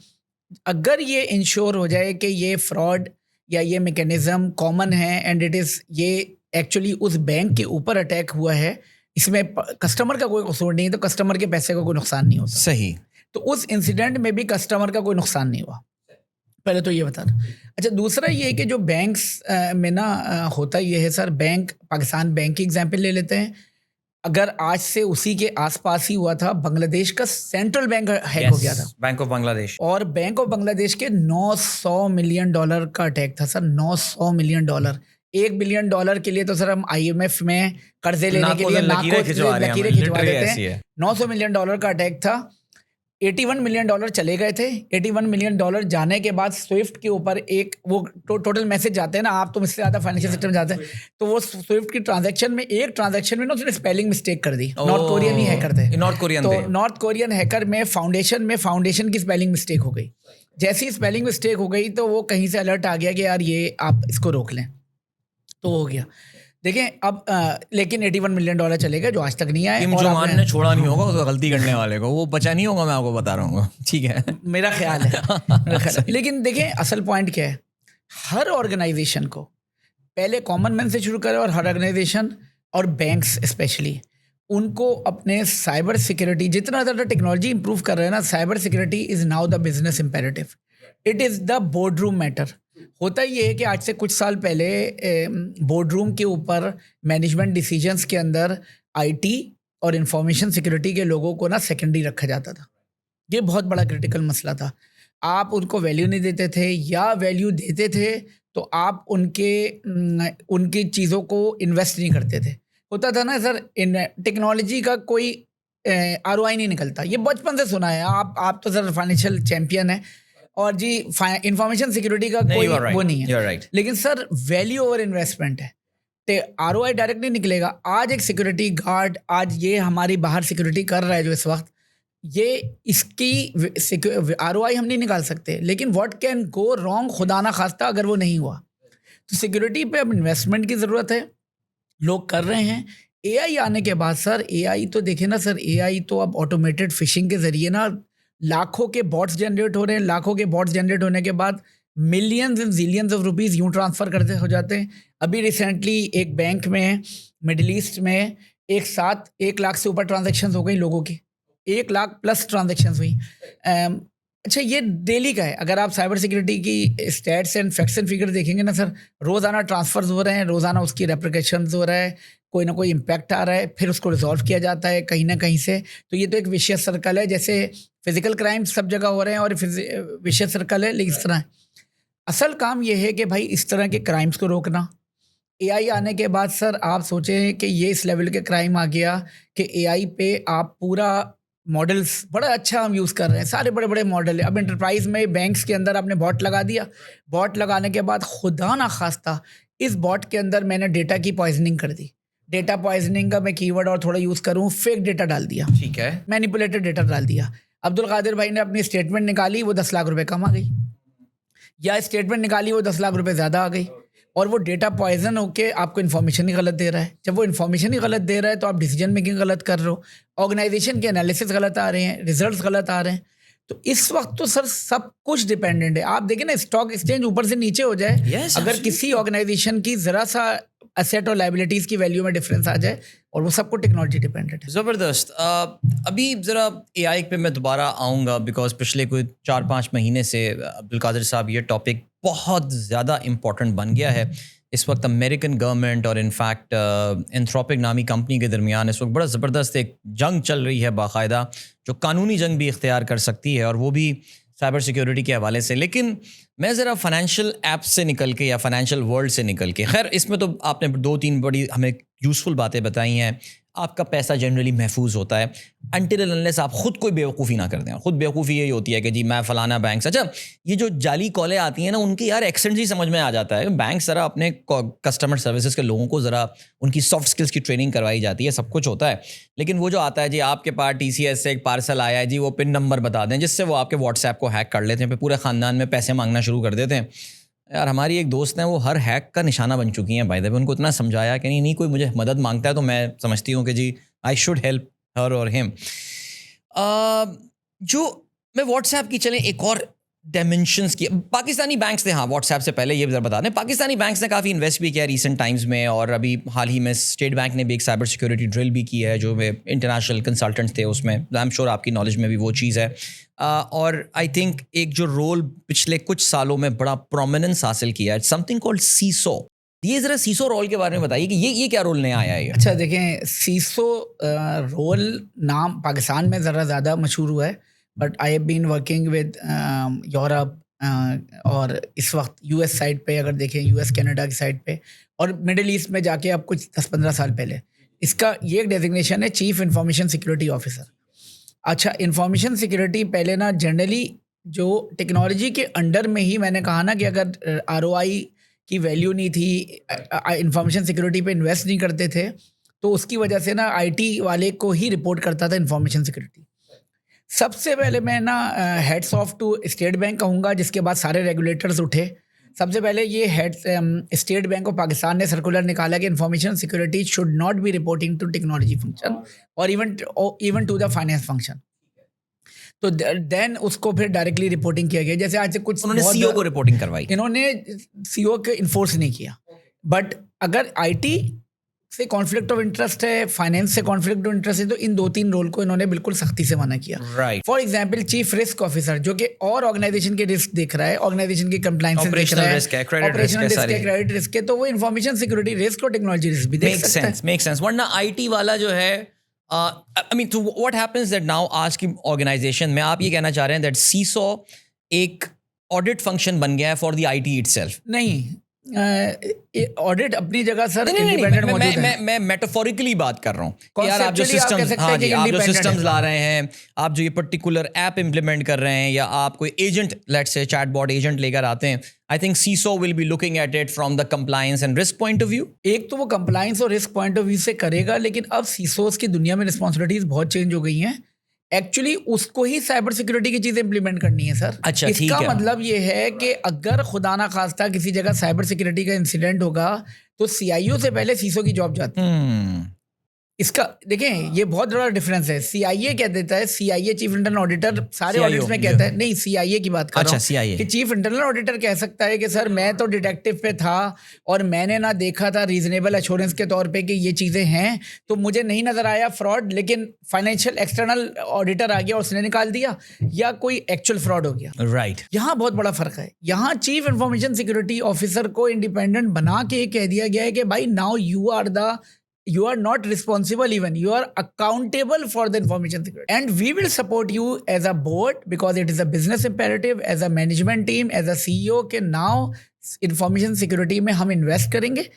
अगर ये इंश्योर हो जाए कि ये फ्रॉड या ये मैकेनिज्म कॉमन है एंड इट इज़ ये एक्चुअली उस बैंक के ऊपर अटैक हुआ है, इसमें कस्टमर का कोई कसूर नहीं है, तो कस्टमर के पैसे का कोई नुकसान नहीं होता। सही। तो उस इंसिडेंट में भी कस्टमर का कोई नुकसान नहीं हुआ, पहले तो ये बता दूं। अच्छा, दूसरा ये है कि जो बैंक्स में ना होता ये है सर, बैंक पाकिस्तान बैंक की एग्जांपल ले लेते हैं। अगर आज से उसी के आसपास ही हुआ था, बांग्लादेश का सेंट्रल बैंक हैक हो गया था, बैंक ऑफ बांग्लादेश, और बैंक ऑफ बांग्लादेश के $900 मिलियन का अटैक था सर। $900 मिलियन, $1 बिलियन के लिए तो सर हम IMF में कर्जे लेने के लिए लकीरें खिंचवा देते हैं। $900 मिलियन का अटैक था। $81 मिलियन चले गए थे। $81 मिलियन जाने के बाद स्विफ्ट के ऊपर एक वो टोटल मैसेज जाते हैं ना, आप तो मुझसे ज़्यादा फाइनेंशियल सिस्टम जाते हैं, तो वो स्विफ्ट की ट्रांजैक्शन में, एक ट्रांजैक्शन में ना उसने स्पेलिंग मिस्टेक कर दी। नॉर्थ कोरियन ही हैकर थे, नॉर्थ कोरियन हैकर में फाउंडेशन की स्पेलिंग मिस्टेक हो गई। जैसी ही स्पेलिंग मिस्टेक हो गई तो वो कहीं से अलर्ट आ गया कि यार ये आप इसको रोक लें, तो हो गया। देखें अब लेकिन $81 मिलियन चले गए जो आज तक नहीं आए। और आपने ने छोड़ा नहीं होगा तो गलती करने वाले को, वो बचा नहीं होगा, मैं आपको बता रहा हूँ। ठीक है, मेरा ख्याल है। लेकिन देखें असल पॉइंट क्या है, हर ऑर्गेनाइजेशन को पहले कॉमन मैन से शुरू करें, और हर ऑर्गेनाइजेशन और बैंक्स स्पेशली, उनको अपने साइबर सिक्योरिटी, जितना ज़्यादा टेक्नोलॉजी इंप्रूव कर रहे हैं ना, cyber security is now the business imperative, it is the board room matter. होता ये है कि आज से कुछ साल पहले बोर्ड रूम के ऊपर मैनेजमेंट डिसीजंस के अंदर IT और इंफॉर्मेशन सिक्योरिटी के लोगों को ना सेकेंडरी रखा जाता था। ये बहुत बड़ा क्रिटिकल मसला था। आप उनको वैल्यू नहीं देते थे, या वैल्यू देते थे तो आप उनकी चीज़ों को इन्वेस्ट नहीं करते थे। होता था ना सर, इन टेक्नोलॉजी का कोई ROI नहीं निकलता। ये बचपन से सुना है। आप तो सर फाइनेंशियल चैंपियन है, और जी इंफॉर्मेशन सिक्योरिटी का कोई वो नहीं है। लेकिन सर वैल्यू ओवर इन्वेस्टमेंट है, तो ROI डायरेक्ट नहीं निकलेगा। आज एक सिक्योरिटी गार्ड, आज ये हमारी बाहर सिक्योरिटी कर रहा है जो इस वक्त, ये इसकी ROI हम नहीं निकाल सकते, लेकिन व्हाट कैन गो रॉन्ग खुदा ना खास्ता अगर वो नहीं हुआ। तो सिक्योरिटी पे अब इन्वेस्टमेंट की ज़रूरत है, लोग कर रहे हैं। AI आने के बाद सर, AI तो देखे ना सर, AI तो अब ऑटोमेटेड फिशिंग के ज़रिए ना लाखों के बॉट्स जनरेट हो रहे हैं। लाखों के बॉट्स जनरेट होने के बाद millions and zillions of rupees यूं ट्रांसफ़र करते हो जाते हैं। अभी रिसेंटली एक बैंक में मिडिल ईस्ट में एक साथ 1 लाख से ऊपर ट्रांजैक्शंस हो गई लोगों की, 1 लाख प्लस ट्रांजैक्शंस हुई। अच्छा, ये डेली का है। अगर आप साइबर सिक्योरिटी की stats and facts and figure देखेंगे ना सर, रोज़ाना ट्रांसफर्स हो रहे हैं, रोज़ाना उसकी रेप्लिकेशंस हो रहा है, कोई ना कोई इम्पैक्ट आ रहा है, फिर उसको रिजॉल्व किया जाता है कहीं ना कहीं से। तो ये तो एक विशियस सर्कल है, जैसे फिजिकल क्राइम सब जगह हो रहे हैं और विशियस सर्कल है, लेकिन इस तरह असल काम ये है कि भाई इस तरह के क्राइम्स को रोकना। AI आने के बाद सर आप सोचें कि ये इस लेवल के क्राइम आ गया कि AI पे आप पूरा मॉडल्स बड़ा अच्छा हम यूज़ कर रहे हैं, सारे बड़े बड़े मॉडल है। अब एंटरप्राइज में बैंक्स के अंदर आपने बॉट लगा दिया, बॉट लगाने के बाद खुदा ना खास्ता इस बॉट के अंदर मैंने डेटा की पॉइजनिंग कर दी। डेटा पॉइजनिंग का मैं कीवर्ड और थोड़ा यूज़ करूँ, फेक डेटा डाल दिया, ठीक है, मैनिपुलेटेड डेटा डाल दिया। अब्दुल कादिर भाई ने अपनी स्टेटमेंट निकाली, वो 10 लाख रुपए कम आ गई, या स्टेटमेंट निकाली वो 10 लाख रुपए ज़्यादा आ गई, और वो डेटा पॉइजन होके आपको इन्फॉर्मेशन ही गलत दे रहा है। जब वो इन्फॉर्मेशन ही गलत दे रहा है तो आप डिसीजन मेकिंग गलत कर रहे हो, ऑर्गेनाइजेशन के एनालिसिस गलत आ रहे हैं, रिजल्ट्स गलत आ रहे हैं। तो इस वक्त तो सर सब कुछ डिपेंडेंट है। आप देखें ना, स्टॉक एक्सचेंज ऊपर से नीचे हो जाए, अगर किसी ऑर्गेनाइजेशन की ज़रा सा एसेट और लाइबिलिटीज़ की वैल्यू में डिफरेंस आ जाए, और वो सबको टेक्नोलॉजी डिपेंडेंट है। ज़बरदस्त। अभी ज़रा AI पे मैं दोबारा आऊँगा, बिकॉज पिछले कोई 4-5 महीने से अब्दुल कादिर साहब ये टॉपिक बहुत ज़्यादा इम्पॉर्टेंट बन गया है। इस वक्त अमेरिकन गवर्नमेंट और इनफैक्ट एंथ्रोपिक नामी कंपनी के दरमियान इस वक्त बड़ा ज़बरदस्त एक जंग चल रही है बाकायदा, जो कानूनी जंग भी इख्तियार कर सकती है, और वो भी साइबर सिक्योरिटी के हवाले से। लेकिन मैं ज़रा फाइनेंशियल ऐप्स से निकल के या फाइनेंशियल वर्ल्ड से निकल के, खैर इसमें तो आपने 2-3 बड़ी हमें यूज़फुल बातें बताई हैं। आपका पैसा जनरली महफूज होता है अनटिल अनलेस आप खुद कोई बेवकूफ़ी ना कर दें। खुद बेवकूफ़ी यही होती है कि जी मैं फ़लाना बैंक से। अच्छा, ये जो जाली कॉलें आती हैं ना, उनकी यार एक्सेंट ही समझ में आ जाता है। बैंक ज़रा अपने कस्टमर सर्विसेज के लोगों को ज़रा उनकी सॉफ्ट स्किल्स की ट्रेनिंग करवाई जाती है, सब कुछ होता है, लेकिन वो जो आता है जी आपके पास TCS से एक पार्सल आया है जी, वो पिन नंबर बता दें, जिससे वो आपके व्हाट्सएप को हैक कर लेते हैं, फिर पूरे ख़ानदान में पैसे मांगना शुरू कर देते हैं। यार हमारी एक दोस्त है, वो हर हैक का निशाना बन चुकी हैं। बाय द वे उनको इतना समझाया कि नहीं कोई मुझे मदद मांगता है तो मैं समझती हूँ कि जी आई शुड हेल्प हर और हिम। जो मैं व्हाट्सएप की चलें एक और डायमेंशंस की पाकिस्तानी बैंक्स ने, हाँ व्हाट्सएप से पहले ये भी बता दें, पाकिस्तानी बैंक्स ने काफ़ी इन्वेस्ट भी किया रिसेंट टाइम्स में, और अभी हाल ही में स्टेट बैंक ने भी एक साइबर सिक्योरिटी ड्रिल भी की है, जो वे इंटरनेशनल कंसल्टेंट्स थे उसमें, आई एम श्योर आपकी नॉलेज में भी वो चीज़ है। और आई थिंक एक जो रोल पिछले कुछ सालों में बड़ा प्रोमिनेंस हासिल किया है, समथिंग कॉल्ड सीसो। ये ज़रा सीसो रोल के बारे में बताइए कि ये क्या रोल नया आया है? अच्छा देखें, सीसो रोल नाम पाकिस्तान में ज़रा ज़्यादा मशहूर हुआ है, but I have been working with Europe, और इस वक्त यूएस साइड पे अगर देखें, यूएस कनाडा की साइड पे, और मिडिल ईस्ट में जाके अब कुछ 10-15 साल पहले, इसका ये एक डेजिग्नेशन है चीफ इंफॉर्मेशन सिक्योरिटी ऑफिसर। अच्छा, इंफॉर्मेशन सिक्योरिटी पहले ना जनरली जो टेक्नोलॉजी के अंडर में ही, मैंने कहा ना कि अगर आरओआई की वैल्यू नहीं थी, इंफॉर्मेशन सिक्योरिटी पे इन्वेस्ट नहीं करते थे, तो उसकी वजह से ना आईटी वाले को ही रिपोर्ट करता था इंफॉर्मेशन सिक्योरिटी। सबसे पहले मैं ना hats off to State Bank कहूँगा, जिसके बाद सारे रेगुलेटर्स उठे। सबसे पहले ये स्टेट बैंक ऑफ पाकिस्तान ने सर्कुलर निकाला कि information security should not be reporting to technology function और even to the finance function. तो देन उसको फिर डायरेक्टली रिपोर्टिंग किया गया। जैसे आज से कुछ उन्होंने सीओ को रिपोर्टिंग करवाई, इन्होंने सीओ को इन्फोर्स नहीं किया, बट अगर आईटी से कॉन्फ्लिक्ट ऑफ इंटरेस्ट है, फाइनेंस से कॉन्फ्लिक्ट ऑफ इंटरेस्ट है, तो इन 2-3 रोल को इन्होंने बिल्कुल सख्ती से मना किया। Right. For example chief risk officer, जो कि और ऑर्गेनाइजेशन के रिस्क देख रहा है, ऑर्गेनाइजेशन की कंप्लायंस देख रहा है, ऑपरेशनल रिस्क है, क्रेडिट रिस्क है, तो वो इंफॉर्मेशन सिक्योरिटी रिस्क और टेक्नोलॉजी रिस्क भी देख सकता है। Make sense. वरना आईटी वाला जो है, आई मीन तो व्हाट हैपेंस दैट नाउ आज की ऑर्गेनाइजेशन में आप ये कहना चाह रहे हैं दैट सीसो एक ऑडिट फंक्शन बन गया है फॉर द आईटी इटसेल्फ? नहीं, ऑडिट अपनी जगह सर इंडिपेंडेंट मौजूद है। मैं मेटाफोरिकली बात कर रहा हूँ। यार आप जो सिस्टम्स ला रहे हैं, आप जो ये पर्टिकुलर ऐप इंप्लीमेंट कर रहे हैं, या आप कोई agent, let's say chatbot agent लेकर आते हैं, I think seesaw will be looking at it from the compliance and risk point of view. एक तो वो कंप्लायंस और रिस्क पॉइंट ऑफ व्यू से करेगा, लेकिन अब सीसोस की दुनिया में रिस्पॉन्सिबिलिटीज बहुत चेंज हो गई हैं। एक्चुअली उसको ही साइबर सिक्योरिटी की चीजें इंप्लीमेंट करनी है सर। अच्छा, इसका मतलब ये है कि अगर खुदा ना खास्ता किसी जगह साइबर सिक्योरिटी का इंसिडेंट होगा, तो सीआईओ से पहले सीसो की जॉब जाती है। इसका देखें, ये बहुत बड़ा डिफरेंस है। सीआईए कह देता है, सीआईए चीफ इंटरनल ऑडिटर सारे ऑडिट्स में कहता है, नहीं सीआईए की बात कर रहा हूं, कि चीफ इंटरनल ऑडिटर कह सकता है कि सर मैं तो डिटेक्टिव पे था और मैंने ना देखा था रीजनेबल एश्योरेंस के तौर पे कि ये चीजें हैं, तो मुझे नहीं नजर आया फ्रॉड, लेकिन फाइनेंशियल एक्सटर्नल ऑडिटर आ गया, उसने निकाल दिया, या कोई एक्चुअल फ्रॉड हो गया। राइट। यहाँ बहुत बड़ा फर्क है। यहाँ चीफ इंफॉर्मेशन सिक्योरिटी ऑफिसर को इंडिपेंडेंट बना के कह दिया गया है कि भाई now you are not responsible, even you are accountable for the information security, and we will support you as a board because it is a business imperative, as a management team, as a CEO के now information security में हम invest करेंगे।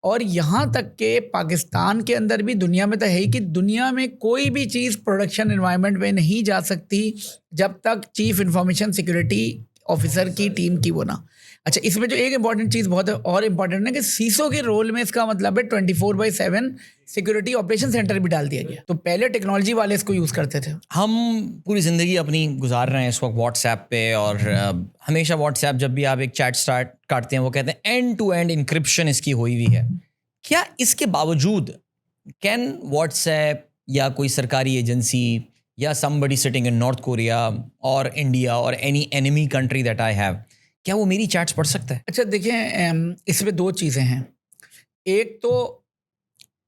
और यहाँ तक के पाकिस्तान के अंदर भी, दुनिया में तो है ही, कि दुनिया में कोई भी चीज़ प्रोडक्शन एनवायरनमेंट में नहीं जा सकती जब तक चीफ इंफॉर्मेशन सिक्योरिटी ऑफिसर की टीम की वो ना। अच्छा, इसमें जो एक इंपॉर्टेंट चीज़ बहुत और इंपॉर्टेंट है कि सीसो के रोल में इसका मतलब है 24/7 सिक्योरिटी ऑपरेशन सेंटर भी डाल दिया गया। तो पहले टेक्नोलॉजी वाले इसको यूज़ करते थे। हम पूरी ज़िंदगी अपनी गुजार रहे हैं इस वक्त व्हाट्सएप पे, और हमेशा व्हाट्सएप जब भी आप एक चैट स्टार्ट करते हैं, वो कहते हैं एंड टू एंड इंक्रिप्शन इसकी हुई हुई है। क्या इसके बावजूद कैन व्हाट्सएप या कोई सरकारी एजेंसी या somebody sitting in North Korea और इंडिया और any enemy country that I have, क्या वो मेरी चैट्स पढ़ सकता है? अच्छा देखें, इसमें 2 चीज़ें हैं। एक तो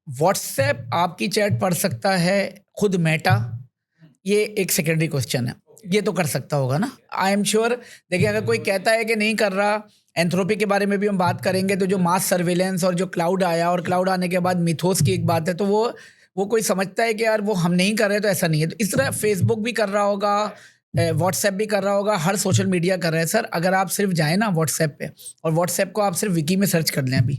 व्हाट्सएप आपकी चैट पढ़ सकता है, खुद मेटा, ये एक सेकेंडरी क्वेश्चन है, ये तो कर सकता होगा ना, आई एम श्योर। देखिए, अगर कोई कहता है कि नहीं कर रहा, एंथ्रोपी के बारे में भी हम बात करेंगे, तो जो मास सर्वेलेंस और जो क्लाउड आया, और क्लाउड आने के बाद मिथोस की एक बात है, तो वो कोई समझता है कि यार वो हम नहीं कर रहे, तो ऐसा नहीं है। तो इस तरह फेसबुक भी कर रहा होगा, व्हाट्सएप भी कर रहा होगा, हर सोशल मीडिया कर रहा है। सर अगर आप सिर्फ जाएँ ना व्हाट्सएप पे, और व्हाट्सएप को आप सिर्फ विकी में सर्च कर लें, अभी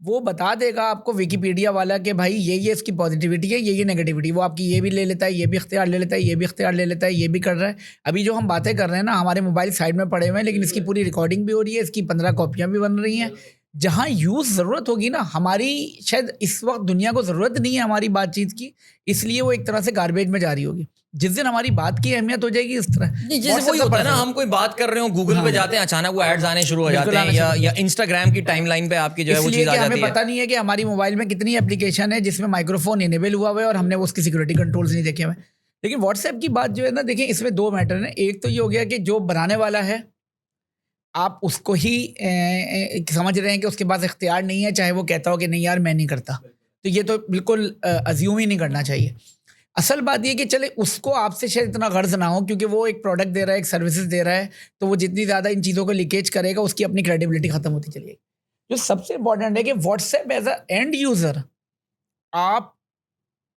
वो बता देगा आपको विकीपीडिया वाला कि भाई ये इसकी पॉजिटिविटी है, ये नेगेटिविटी। वो आपकी ये भी ले लेता है, ये भी इख्तियार ले लेता है, ये भी इख्तियार ले लेता है, ये भी कर रहा है। अभी जो हम बातें कर रहे हैं ना, हमारे मोबाइल साइड में पड़े हुए हैं, लेकिन इसकी पूरी रिकॉर्डिंग भी हो रही है, इसकी 15 कॉपियाँ भी बन रही हैं। जहाँ यूज़ ज़रूरत होगी ना, हमारी शायद इस वक्त दुनिया को ज़रूरत नहीं है हमारी बातचीत की, इसलिए वो एक तरह से गार्बेज में जा रही होगी। जिस दिन हमारी बात की अहमियत हो जाएगी, इस तरह जैसे वही होता है ना, हम कोई बात कर रहे हो, गूगल पे जाते हैं, अचानक वो एड्स आने शुरू हो जाते हैं, या इंस्टाग्राम की टाइमलाइन पे आपकी जो है वो चीज़ आ जाती है। हमें पता नहीं है कि हमारी मोबाइल में कितनी एप्लीकेशन है जिसमें माइक्रोफोन इनेबल हुआ हुआ है और हमने उसकी सिक्योरिटी कंट्रोल्स नहीं देखे हुए। लेकिन व्हाट्सएप की बात जो है ना, देखिए इसमें दो मैटर हैं। एक तो ये हो गया कि जो बनाने वाला है आप उसको ही समझ रहे हैं कि उसके पास इख्तियार नहीं है, चाहे वो कहता हो कि नहीं यार मैं नहीं करता, तो ये तो बिल्कुल अज्यूम ही नहीं करना चाहिए। असल बात ये कि चले उसको आपसे शायद इतना गर्ज ना हो, क्योंकि वो एक प्रोडक्ट दे रहा है, एक सर्विसेज दे रहा है, तो वो जितनी ज़्यादा इन चीज़ों को लीकेज करेगा उसकी अपनी क्रेडिबिलिटी ख़त्म होती चली जाएगी। जो सबसे इंपॉर्टेंट है कि WhatsApp as a end user आप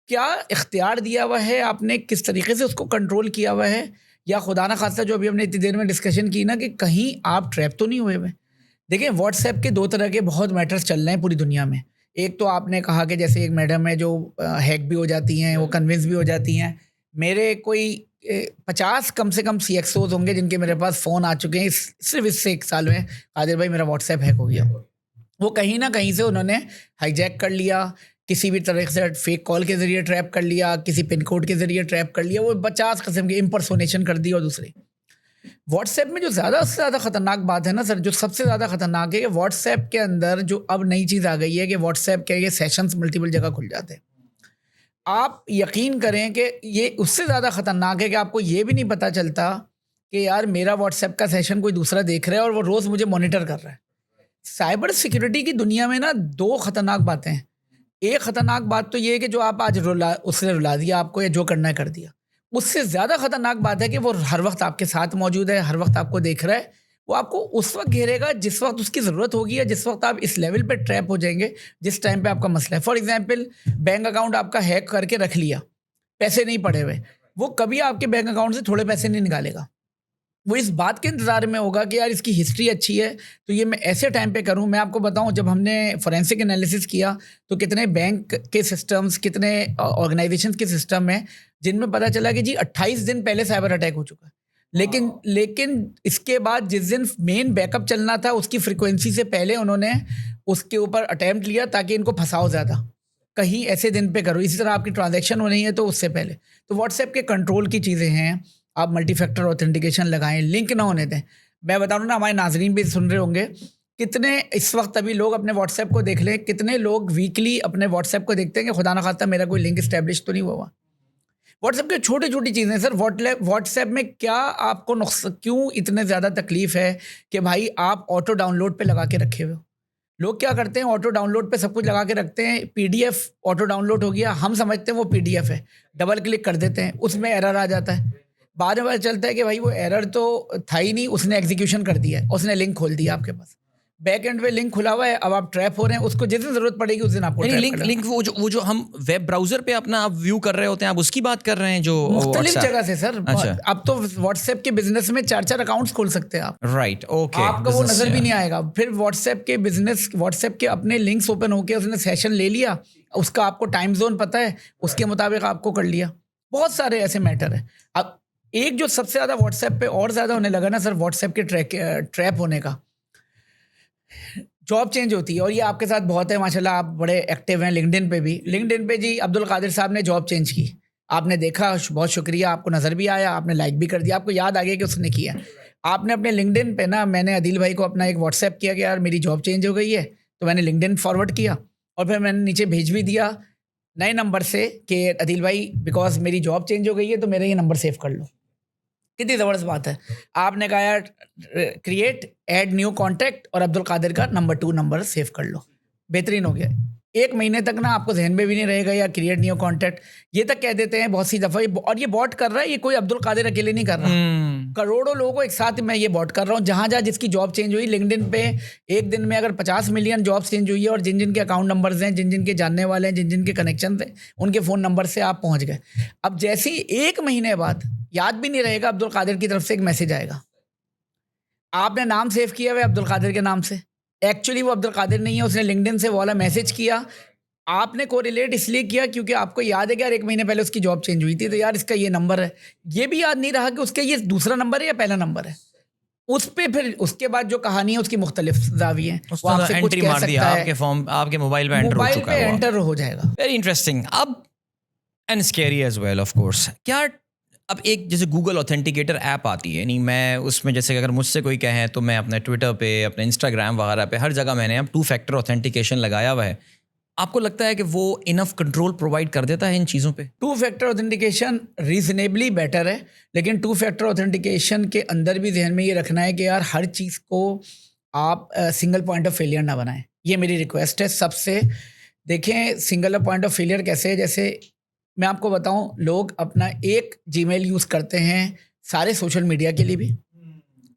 क्या इख्तियार दिया हुआ है, आपने किस तरीके से उसको कंट्रोल किया हुआ है, या खुदा ना खास्ता जो अभी हमने इतनी देर में डिस्कशन की ना कि कहीं आप ट्रैप तो नहीं हुए हुए। देखिए व्हाट्सएप के दो तरह के बहुत मैटर्स चल रहे हैं पूरी दुनिया में। एक तो आपने कहा कि जैसे एक मैडम है जो हैक भी हो जाती हैं, वो कन्विंस भी हो जाती हैं। मेरे कोई 50 कम से कम CXOs होंगे जिनके मेरे पास फ़ोन आ चुके हैं सिर्फ इससे 1 साल में, कादिर भाई मेरा व्हाट्सएप हैक हो गया। वो कहीं ना कहीं से उन्होंने हाईजैक कर लिया, किसी भी तरह से फेक कॉल के ज़रिए ट्रैप कर लिया, किसी पिन कोड के ज़रिए ट्रैप कर लिया, वो 50 किस्म की इम्पर्सोनेशन कर दी। और दूसरी व्हाट्सएप में जो ज़्यादा से ज़्यादा ख़तरनाक बात है ना सर, जो सबसे ज़्यादा ख़तरनाक है कि व्हाट्सएप के अंदर जो अब नई चीज़ आ गई है कि व्हाट्सएप के ये सेशंस मल्टीपल जगह खुल जाते हैं। आप यकीन करें कि ये उससे ज़्यादा ख़तरनाक है कि आपको ये भी नहीं पता चलता कि यार मेरा व्हाट्सएप का सेशन कोई दूसरा देख रहा है और वो रोज़ मुझे मॉनिटर कर रहा है। साइबर सिक्योरिटी की दुनिया में ना दो ख़तरनाक बातें हैं। एक ख़तरनाक बात तो ये है कि जो आप आज उसने रुला दिया आपको, या जो करना है कर दिया। उससे ज़्यादा ख़तरनाक बात है कि वो हर वक्त आपके साथ मौजूद है, हर वक्त आपको देख रहा है। वो आपको उस वक्त घेरेगा जिस वक्त उसकी ज़रूरत होगी, या जिस वक्त आप इस लेवल पे ट्रैप हो जाएंगे जिस टाइम पे आपका मसला है। फॉर एग्जांपल, बैंक अकाउंट आपका हैक करके रख लिया, पैसे नहीं पड़े हुए, वो कभी आपके बैंक अकाउंट से थोड़े पैसे नहीं निकालेगा। वो इस बात के इंतज़ार में होगा कि यार इसकी हिस्ट्री अच्छी है तो ये मैं ऐसे टाइम पे करूं। मैं आपको बताऊं, जब हमने फोरेंसिक एनालिसिस किया तो कितने बैंक के सिस्टम्स, कितने ऑर्गेनाइजेशंस के सिस्टम हैं जिनमें पता चला कि जी 28 दिन पहले साइबर अटैक हो चुका है। लेकिन इसके बाद जिस दिन मेन बैकअप चलना था उसकी फ्रिक्वेंसी से पहले उन्होंने उसके ऊपर अटैम्प्ट लिया ताकि इनको फंसाओ ज़्यादा, कहीं ऐसे दिन पे करो, इसी तरह आपकी ट्रांजैक्शन हो रही है तो उससे पहले। तो व्हाट्सएप के कंट्रोल की चीज़ें हैं, आप मल्टी फैक्टर ऑथेंटिकेशन लगाएं, लिंक ना होने दें। मैं बता रहा हूँ ना, हमारे नाजरीन भी सुन रहे होंगे, कितने इस वक्त अभी लोग अपने व्हाट्सएप को देख लें, कितने लोग वीकली अपने व्हाट्सएप को देखते हैं कि खुदा ना खास्ता मेरा कोई लिंक इस्टेब्लिश तो नहीं हुआ। व्हाट्सएप की छोटी छोटी चीज़ें सर। व्हाट्सएप में क्या आपको क्यों इतने ज़्यादा तकलीफ है कि भाई आप ऑटो डाउनलोड पे लगा के रखे हुए हो। लोग क्या करते हैं, ऑटो डाउनलोड पे सब कुछ लगा के रखते हैं। PDF ऑटो डाउनलोड हो गया, हम समझते हैं वो PDF है, डबल क्लिक कर देते हैं, उसमें एरर आ जाता है। बाद में पता चलता है कि भाई वो एरर तो था ही नहीं, उसने एग्जीक्यूशन कर दिया है, उसने लिंक खोल दिया आपके पास, बैक एंड पे लिंक खुला हुआ है। अब आप ट्रैप हो रहे हैं, उसको जिस दिन जरूरत पड़ेगी उस दिन आपको लिंक वो जो हम वेब ब्राउजर पे अपना आप व्यू कर रहे होते हैं, आप उसकी बात कर रहे हैं जो मुख्तलिफ जगह से सर। अच्छा। अब तो व्हाट्सएप के बिजनेस में 4 अकाउंट्स खोल सकते हैं आप। Right, okay. आपको वो नजर भी नहीं आएगा। फिर व्हाट्सएप के अपने लिंक्स ओपन होके उसने सेशन ले लिया, उसका आपको टाइम जोन पता है, उसके मुताबिक आपको कर लिया। बहुत सारे ऐसे मैटर है। अब एक जो सबसे ज्यादा व्हाट्सएप पे और ज्यादा होने लगा ना सर, व्हाट्सएप के ट्रैप होने का, जॉब चेंज होती है। और ये आपके साथ बहुत है माशाल्लाह, आप बड़े एक्टिव हैं लिंक्डइन पे भी। लिंक्डइन पे जी अब्दुल कादिर साहब ने जॉब चेंज की, आपने देखा, बहुत शुक्रिया, आपको नज़र भी आया, आपने लाइक भी कर दिया, आपको याद आ गया कि उसने किया। आपने अपने लिंक्डइन पे ना, मैंने अदिल भाई को अपना एक व्हाट्सएप किया कि यार मेरी जॉब चेंज हो गई है, तो मैंने लिंक्डइन फॉरवर्ड किया और फिर मैंने नीचे भेज भी दिया नए नंबर से कि अदिल भाई बिकॉज मेरी जॉब चेंज हो गई है तो मेरा ये नंबर सेव कर लो। कितनी ज़बरदस्त बात है। आपने कहा यार क्रिएट ऐड न्यू कॉन्टैक्ट और अब्दुल कादिर का नंबर 2 नंबर सेव कर लो, बेहतरीन हो गया। 1 महीने तक ना आपको जहन में भी नहीं रहेगा या क्रिएट न्यू कॉन्टैक्ट, ये तक कह देते हैं बहुत सी दफ़ा। और ये बॉट कर रहा है, ये कोई अब्दुल कादिर अकेले नहीं कर रहा, करोड़ों लोगों को एक साथ मैं ये बॉट कर रहा हूँ। जहाँ जिसकी जॉब चेंज हुई लिंक्डइन पे एक दिन में अगर 50 मिलियन जॉब्स चेंज हुई है, और जिन के अकाउंट नंबर्स हैं, जिन के जानने वाले हैं, जिन के कनेक्शन थे, उनके फ़ोन नंबर से आप पहुँच गए। अब जैसे ही 1 महीने बाद याद भी नहीं रहेगा, अब्दुल कादिर की तरफ से एक मैसेज आएगा, आपने नाम सेव किया हुआ अब्दुल कादिर के नाम से, एक्चुअली वो अब्दुल कादिर नहीं है, उसने लिंक्डइन से वो वाला मैसेज किया। आपने कोरिलेट इसलिए किया क्योंकि आपको याद है कि यार 1 महीने पहले उसकी जॉब चेंज हुई थी, तो यार इसका ये नंबर है। ये भी याद नहीं रहा कि उसका ये दूसरा नंबर है या पहला नंबर है। उस पे फिर उसके बाद जो कहानी है उसकी मुख्तलिफ जावी हैं, वो आपसे कुछ कह सकता है, आपके फॉर्म आपके मोबाइल पे एंटर हो चुका है, एंटर हो जाएगा। Very interesting. अब and scary as well of course. क्या अब एक जैसे गूगल ऑथेंटिकेटर ऐप आती है, नहीं मैं उसमें जैसे अगर मुझसे कोई कहे तो मैं अपने ट्विटर पे, अपने इंस्टाग्राम वगैरह पे, हर जगह मैंने अब 2 फैक्टर ऑथेंटिकेशन लगाया हुआ है। आपको लगता है कि वो इनफ कंट्रोल प्रोवाइड कर देता है इन चीज़ों पे? Two factor authentication reasonably better है, लेकिन टू फैक्टर ऑथेंटिकेशन के अंदर भी ध्यान में ये रखना है कि यार हर चीज़ को आप सिंगल पॉइंट ऑफ फेलियर ना बनाएं। ये मेरी रिक्वेस्ट है सबसे। देखें सिंगल पॉइंट ऑफ फेलियर कैसे है, जैसे मैं आपको बताऊं, लोग अपना एक जीमेल यूज़ करते हैं सारे सोशल मीडिया के लिए भी,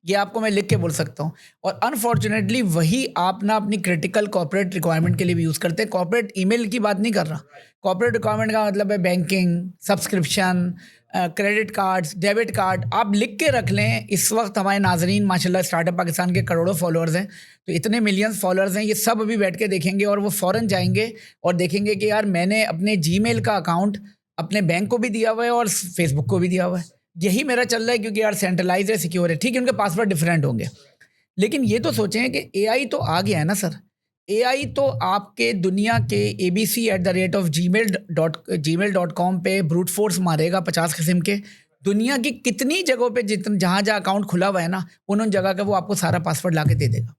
ये आपको मैं लिख के बोल सकता हूँ, और अनफॉर्चुनेटली वही आप ना अपनी क्रिटिकल कॉर्पोरेट रिक्वायरमेंट के लिए भी यूज़ करते हैं। कॉर्पोरेट ईमेल की बात नहीं कर रहा, कॉर्पोरेट रिक्वायरमेंट का मतलब है banking, subscription, credit cards, debit card. आप लिख के रख लें। इस वक्त हमारे नाजरीन माशाल्लाह स्टार्टअप पाकिस्तान के करोड़ों फॉलोअर्स हैं, तो इतने मिलियंस फॉलोअर्स हैं, ये सब अभी बैठ के देखेंगे और वो फ़ौरन जाएंगे और देखेंगे कि यार मैंने अपने जीमेल का अकाउंट अपने बैंक को भी दिया हुआ है और फेसबुक को भी दिया हुआ है, यही मेरा चल रहा है क्योंकि यार सेंट्रलाइज है, सिक्योर है। ठीक है, उनके पासवर्ड डिफरेंट होंगे, लेकिन ये तो सोचें कि एआई तो आ गया है ना सर। एआई तो आपके दुनिया के abc@gmail.com पे ब्रूट फोर्स मारेगा 50 किस्म के, दुनिया की कितनी जगहों पे जहाँ जहाँ अकाउंट खुला हुआ है ना, उन जगह का वो आपको सारा पासवर्ड ला के दे देगा।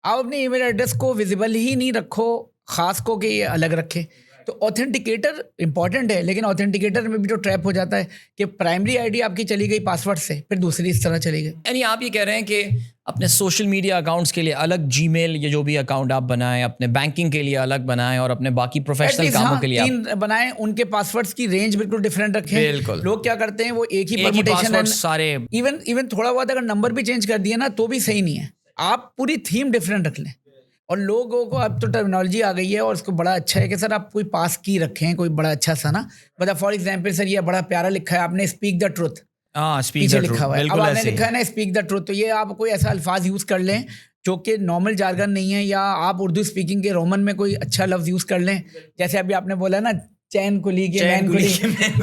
आप अपने ईमेल एड्रेस को विजिबल ही नहीं रखो, खास को कि ये अलग रखे। तो ऑथेंटिकेटर इंपॉर्टेंट है, लेकिन ऑथेंटिकेटर में भी तो ट्रैप हो जाता है कि प्राइमरी आईडी आपकी चली गई पासवर्ड से, फिर दूसरी इस तरह चली गई। यानी आप ये कह रहे हैं कि अपने सोशल मीडिया अकाउंट्स के लिए अलग जीमेल या जो भी अकाउंट आप बनाएं, अपने बैंकिंग के लिए अलग बनाएं और अपने बाकी प्रोफेशनल कामों के लिए तीन बनाएं, उनके पासवर्ड्स की रेंज बिल्कुल डिफरेंट रखें। बिल्कुल। लोग क्या करते हैं, वो एक ही परमुटेशन सारे, इवन थोड़ा बहुत अगर नंबर भी चेंज कर दिया ना तो भी सही नहीं है। आप पूरी थीम डिफरेंट रख लें। और लोगों को अब तो टर्मिनोलॉजी आ गई है और उसको बड़ा अच्छा है कि सर आप कोई पास की रखें, कोई बड़ा अच्छा सा ना, मतलब फॉर एग्जांपल सर ये बड़ा प्यारा लिखा है आपने, स्पीक द ट्रुथ, पीछे लिखा हुआ है, अब आपने लिखा है ना स्पीक द ट्रुथ, तो ये आप कोई ऐसा अल्फाज यूज़ कर लें जो कि नॉर्मल जार्गन नहीं है, या आप उर्दू स्पीकिंग के रोमन में कोई अच्छा लफ्ज़ यूज़ कर लें, जैसे अभी आपने बोला ना चैन कुली के मैन कुली।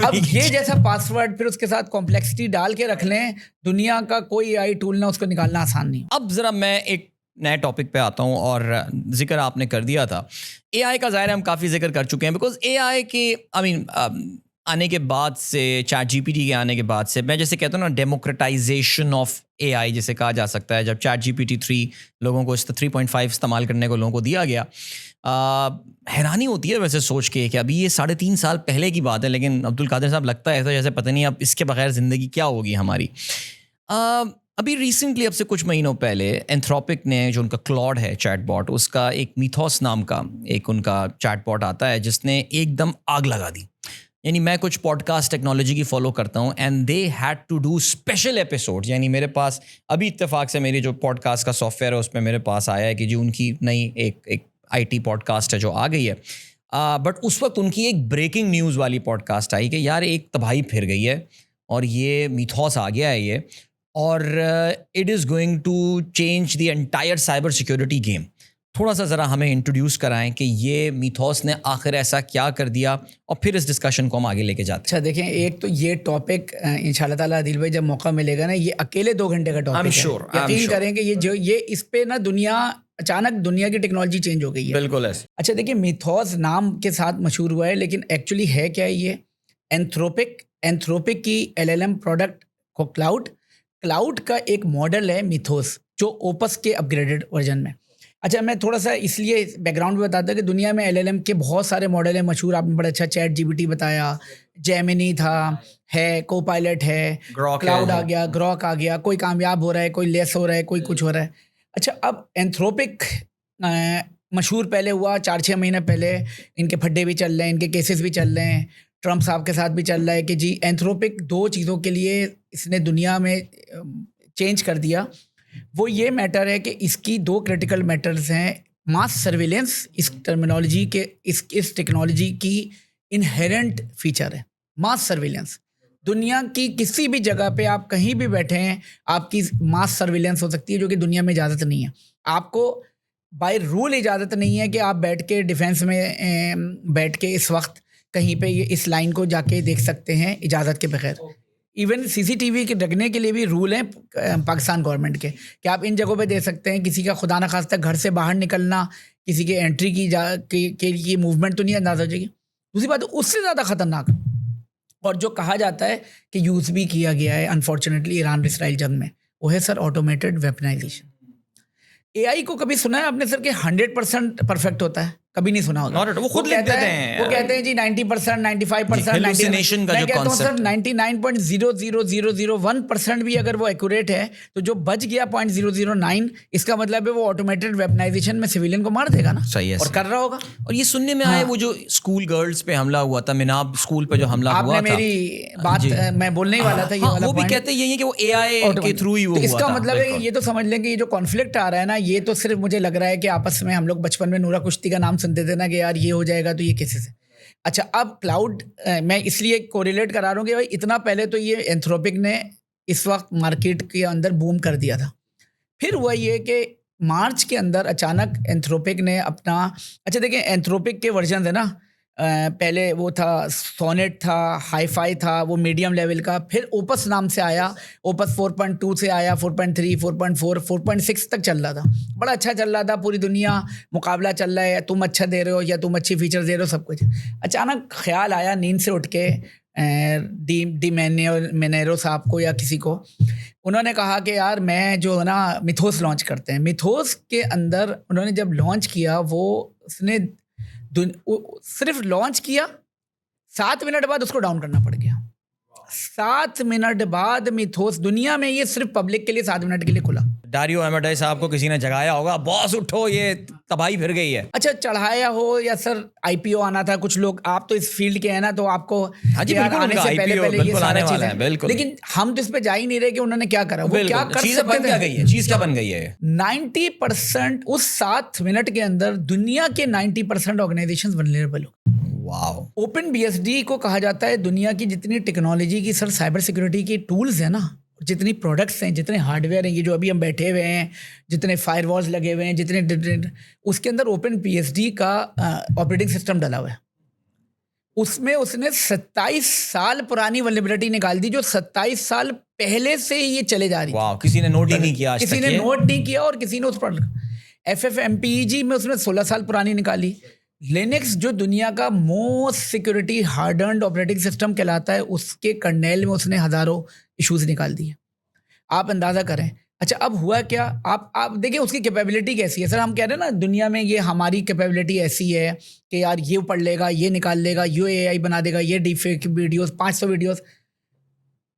अब ये जैसा पासवर्ड फिर उसके साथ कॉम्प्लेक्सिटी डाल के रख लें, दुनिया का कोई एआई टूल ना उसको निकालना आसान नहीं। अब ज़रा मैं एक नए टॉपिक पे आता हूँ और जिक्र आपने कर दिया था एआई का, ज़ाहिर है हम काफ़ी जिक्र कर चुके हैं, बिकॉज एआई के आने के बाद से, चैट जीपीटी के आने के बाद से, मैं जैसे कहता हूँ ना डेमोक्रेटाइजेशन ऑफ एआई जिसे कहा जा सकता है, जब चैट जीपीटी 3 लोगों को 3.5 इस्तेमाल करने को लोगों को दिया गया, हैरानी होती है वैसे सोच के कि अभी ये 3.5 साल पहले की बात है, लेकिन अब्दुल कादिर साहब लगता है ऐसा जैसे पता नहीं अब इसके बगैर ज़िंदगी क्या होगी हमारी। अभी रिसेंटली, अब से कुछ महीनों पहले, एंथ्रोपिक ने, जो उनका क्लॉड है चैटबॉट, उसका एक मिथोस नाम का एक उनका चैटबॉट आता है जिसने एकदम आग लगा दी। यानी मैं कुछ पॉडकास्ट टेक्नोलॉजी की फॉलो करता हूँ and they had to do special episode. यानी मेरे पास अभी इत्तेफाक से मेरी जो पॉडकास्ट का सॉफ्टवेयर है उसमें मेरे पास आया है कि जी उनकी नई एक आईटी पॉडकास्ट है जो आ गई है, बट उस वक्त उनकी एक ब्रेकिंग न्यूज़ वाली पॉडकास्ट आई कि यार एक तबाही फिर गई है और ये मिथोस आ गया है ये, और it is going to change the entire cyber security game. थोड़ा सा ज़रा हमें इंट्रोड्यूस कराएं कि ये मिथोस ने आखिर ऐसा क्या कर दिया, और फिर इस डिस्कशन को हम आगे लेके जाते हैं। अच्छा देखें, एक तो ये टॉपिक इंशाल्लाह ताला आदिल भाई जब मौका मिलेगा ना, ये अकेले 2 घंटे का टॉपिक है। यकीन करें कि ये इस पे ना दुनिया, अचानक दुनिया की टेक्नोलॉजी चेंज हो गई है। बिल्कुल ऐसे। अच्छा देखिए, मिथोस नाम के साथ मशहूर हुआ है, लेकिन एक्चुअली है क्या ये? एंथ्रोपिक की LLM प्रोडक्ट को क्लाउड का एक मॉडल है मिथोस, जो ओपस के अपग्रेडेड वर्जन में। अच्छा, मैं थोड़ा सा इसलिए बैकग्राउंड में बताता हूँ कि दुनिया में LLM के बहुत सारे मॉडल हैं मशहूर। आपने बड़ा अच्छा चैट जीपीटी बताया, जेमिनी था, है कोपायलट है, क्लाउड आ गया, ग्रॉक आ गया, कोई कामयाब हो रहा है, कोई लेस हो रहा है, कोई कुछ हो रहा है। अच्छा, अब एंथ्रोपिक मशहूर पहले हुआ 4-6 महीने पहले, इनके फड्डे भी चल रहे हैं, इनके केसेस भी चल रहे हैं, ट्रम्प साहब के साथ भी चल रहा है कि जी एंथ्रोपिक 2 चीज़ों के लिए इसने दुनिया में चेंज कर दिया। वो ये मैटर है कि इसकी 2 क्रिटिकल मैटर्स हैं। मास सर्विलेंस इस टर्मिनोलॉजी के, इस टेक्नोलॉजी की इनहेरेंट फीचर है। मास सर्विलेंस, दुनिया की किसी भी जगह पे आप कहीं भी बैठे हैं, आपकी मास सर्विलेंस हो सकती है, जो कि दुनिया में इजाज़त नहीं है। आपको बाय रूल इजाज़त नहीं है कि आप बैठ के डिफेंस में बैठ के इस वक्त कहीं पे ये इस लाइन को जाके देख सकते हैं इजाज़त के बगैर। इवन CCTV के लगने के लिए भी रूल हैं पाकिस्तान गवर्नमेंट के कि आप इन जगहों पे दे सकते हैं। किसी का खुदा न खास्ता घर से बाहर निकलना, किसी के एंट्री के लिए मूवमेंट तो नहीं अंदाज़ा हो जाएगी। दूसरी बात, उससे ज़्यादा ख़तरनाक और जो कहा जाता है कि यूज़ भी किया गया है अनफॉर्चुनेटली ईरान इसराइल जंग में, वो है सर ऑटोमेटेड वेपनाइजेशन। AI को कभी सुना है आपने सर कि 100% परफेक्ट होता है? कभी नहीं सुना होगा। वो खुद लिख देते हैं। वो कहते हैं जी 90%, 95%, hallucination का जो concept, 99.00001% भी अगर वो एक्यूरेट है तो जो बच गया 0.009, इसका मतलब है वो ऑटोमेटेड वेपनाइजेशन में सिविलियन को मार देगा ना। सही है, और कर रहा होगा। और ये सुनने में आया वो जो स्कूल गर्ल्स पे हमला हुआ था, मिनाब स्कूल पे जो हमला हुआ था, आपने मेरी बात मैं बोलने ही वाला था, ये वाला वो भी कहते हैं यही है कि वो AI के थ्रू ही वो हुआ था। इसका मतलब है ये तो समझ लें कि ये जो कॉन्फ्लिक्ट आ रहा है ना, ये तो सिर्फ मुझे लग रहा है कि आपस में हम लोग बचपन में नूरा कुश्ती का नाम सुनते थे ना कि यार ये हो जाएगा तो ये कैसे से। अच्छा, अब क्लाउड मैं इसलिए कोरिलेट करा रहा हूँ कि भाई इतना पहले तो ये एंथ्रोपिक ने इस वक्त मार्केट के अंदर बूम कर दिया था। फिर हुआ ये कि मार्च के अंदर अचानक एंथ्रोपिक ने अपना, अच्छा देखिए एंथ्रोपिक के वर्जन है ना, पहले वो था सोनेट था, हाईफाई था, वो मीडियम लेवल का, फिर ओपस नाम से आया, ओपस 4.2 से आया, 4.3, 4.4, 4.6 तक चल रहा था, बड़ा अच्छा चल रहा था, पूरी दुनिया मुकाबला चल रहा है, तुम अच्छा दे रहे हो या तुम अच्छी फीचर दे रहे हो, सब कुछ। अचानक ख्याल आया नींद से उठ के डी मेनेरो साहब को या किसी को, उन्होंने कहा कि यार मैं जो है ना मिथोस लॉन्च करते हैं। मिथोस के अंदर उन्होंने जब लॉन्च किया, वो उसने सिर्फ लॉन्च किया, 7 मिनट बाद उसको डाउन करना पड़ गया। 7 मिनट बाद मिथोस, दुनिया में ये सिर्फ पब्लिक के लिए 7 मिनट के लिए खुला। डारियो अमाडाई साहब को किसी ने जगाया होगा, बॉस उठो ये तबाही फिर गई है। अच्छा, चढ़ाया हो या सर IPO आना था, कुछ लोग, आप तो इस फील्ड के हैं ना, तो आपको हाँ जी, बिल्कुल आने से पहले IPO ये सारा चीज है, बिल्कुल। लेकिन हम तो इस पे जा ही नहीं रहे कि उन्होंने क्या करा, वो क्या कर चीज बन क्या गई है, चीज क्या बन गई है। 90% उस 7 मिनट के अंदर दुनिया के 90% ऑर्गेनाइजेशंस वल्नरेबल हो। वाओ। ओपन BSD को कहा जाता है दुनिया की जितनी टेक्नोलॉजी की सर साइबर सिक्योरिटी की टूल्स है ना, जितनी प्रोडक्ट्स हैं, जितने हार्डवेयर हैं, ये जो अभी हम बैठे हुए हैं, जितने फायरवॉल्स लगे हुए हैं, जितने, उसके अंदर ओपन BSD का ऑपरेटिंग सिस्टम डला हुआ है। उसमें उसने 27 साल पुरानी वल्नरेबिलिटी निकाल दी, जो 27 साल पहले से ही ये चले जा रही थी। वाह, किसी ने नोट ही नहीं किया, किसी ने नोट नहीं किया, और किसी ने उस पर FFmpeg में उसने 16 साल पुरानी निकाली। लिनक्स जो दुनिया का most security hardened operating system कहलाता है, उसके कर्नेल में उसने हज़ारों इश्यूज निकाल दिए। आप अंदाज़ा करें। अच्छा, अब हुआ क्या, आप देखिए उसकी कैपेबिलिटी कैसी है। सर हम कह रहे हैं ना दुनिया में ये हमारी कैपेबिलिटी ऐसी है कि यार ये पढ़ लेगा, ये निकाल लेगा, ये AI बना देगा, ये डीफेक वीडियोस, 500 वीडियोस।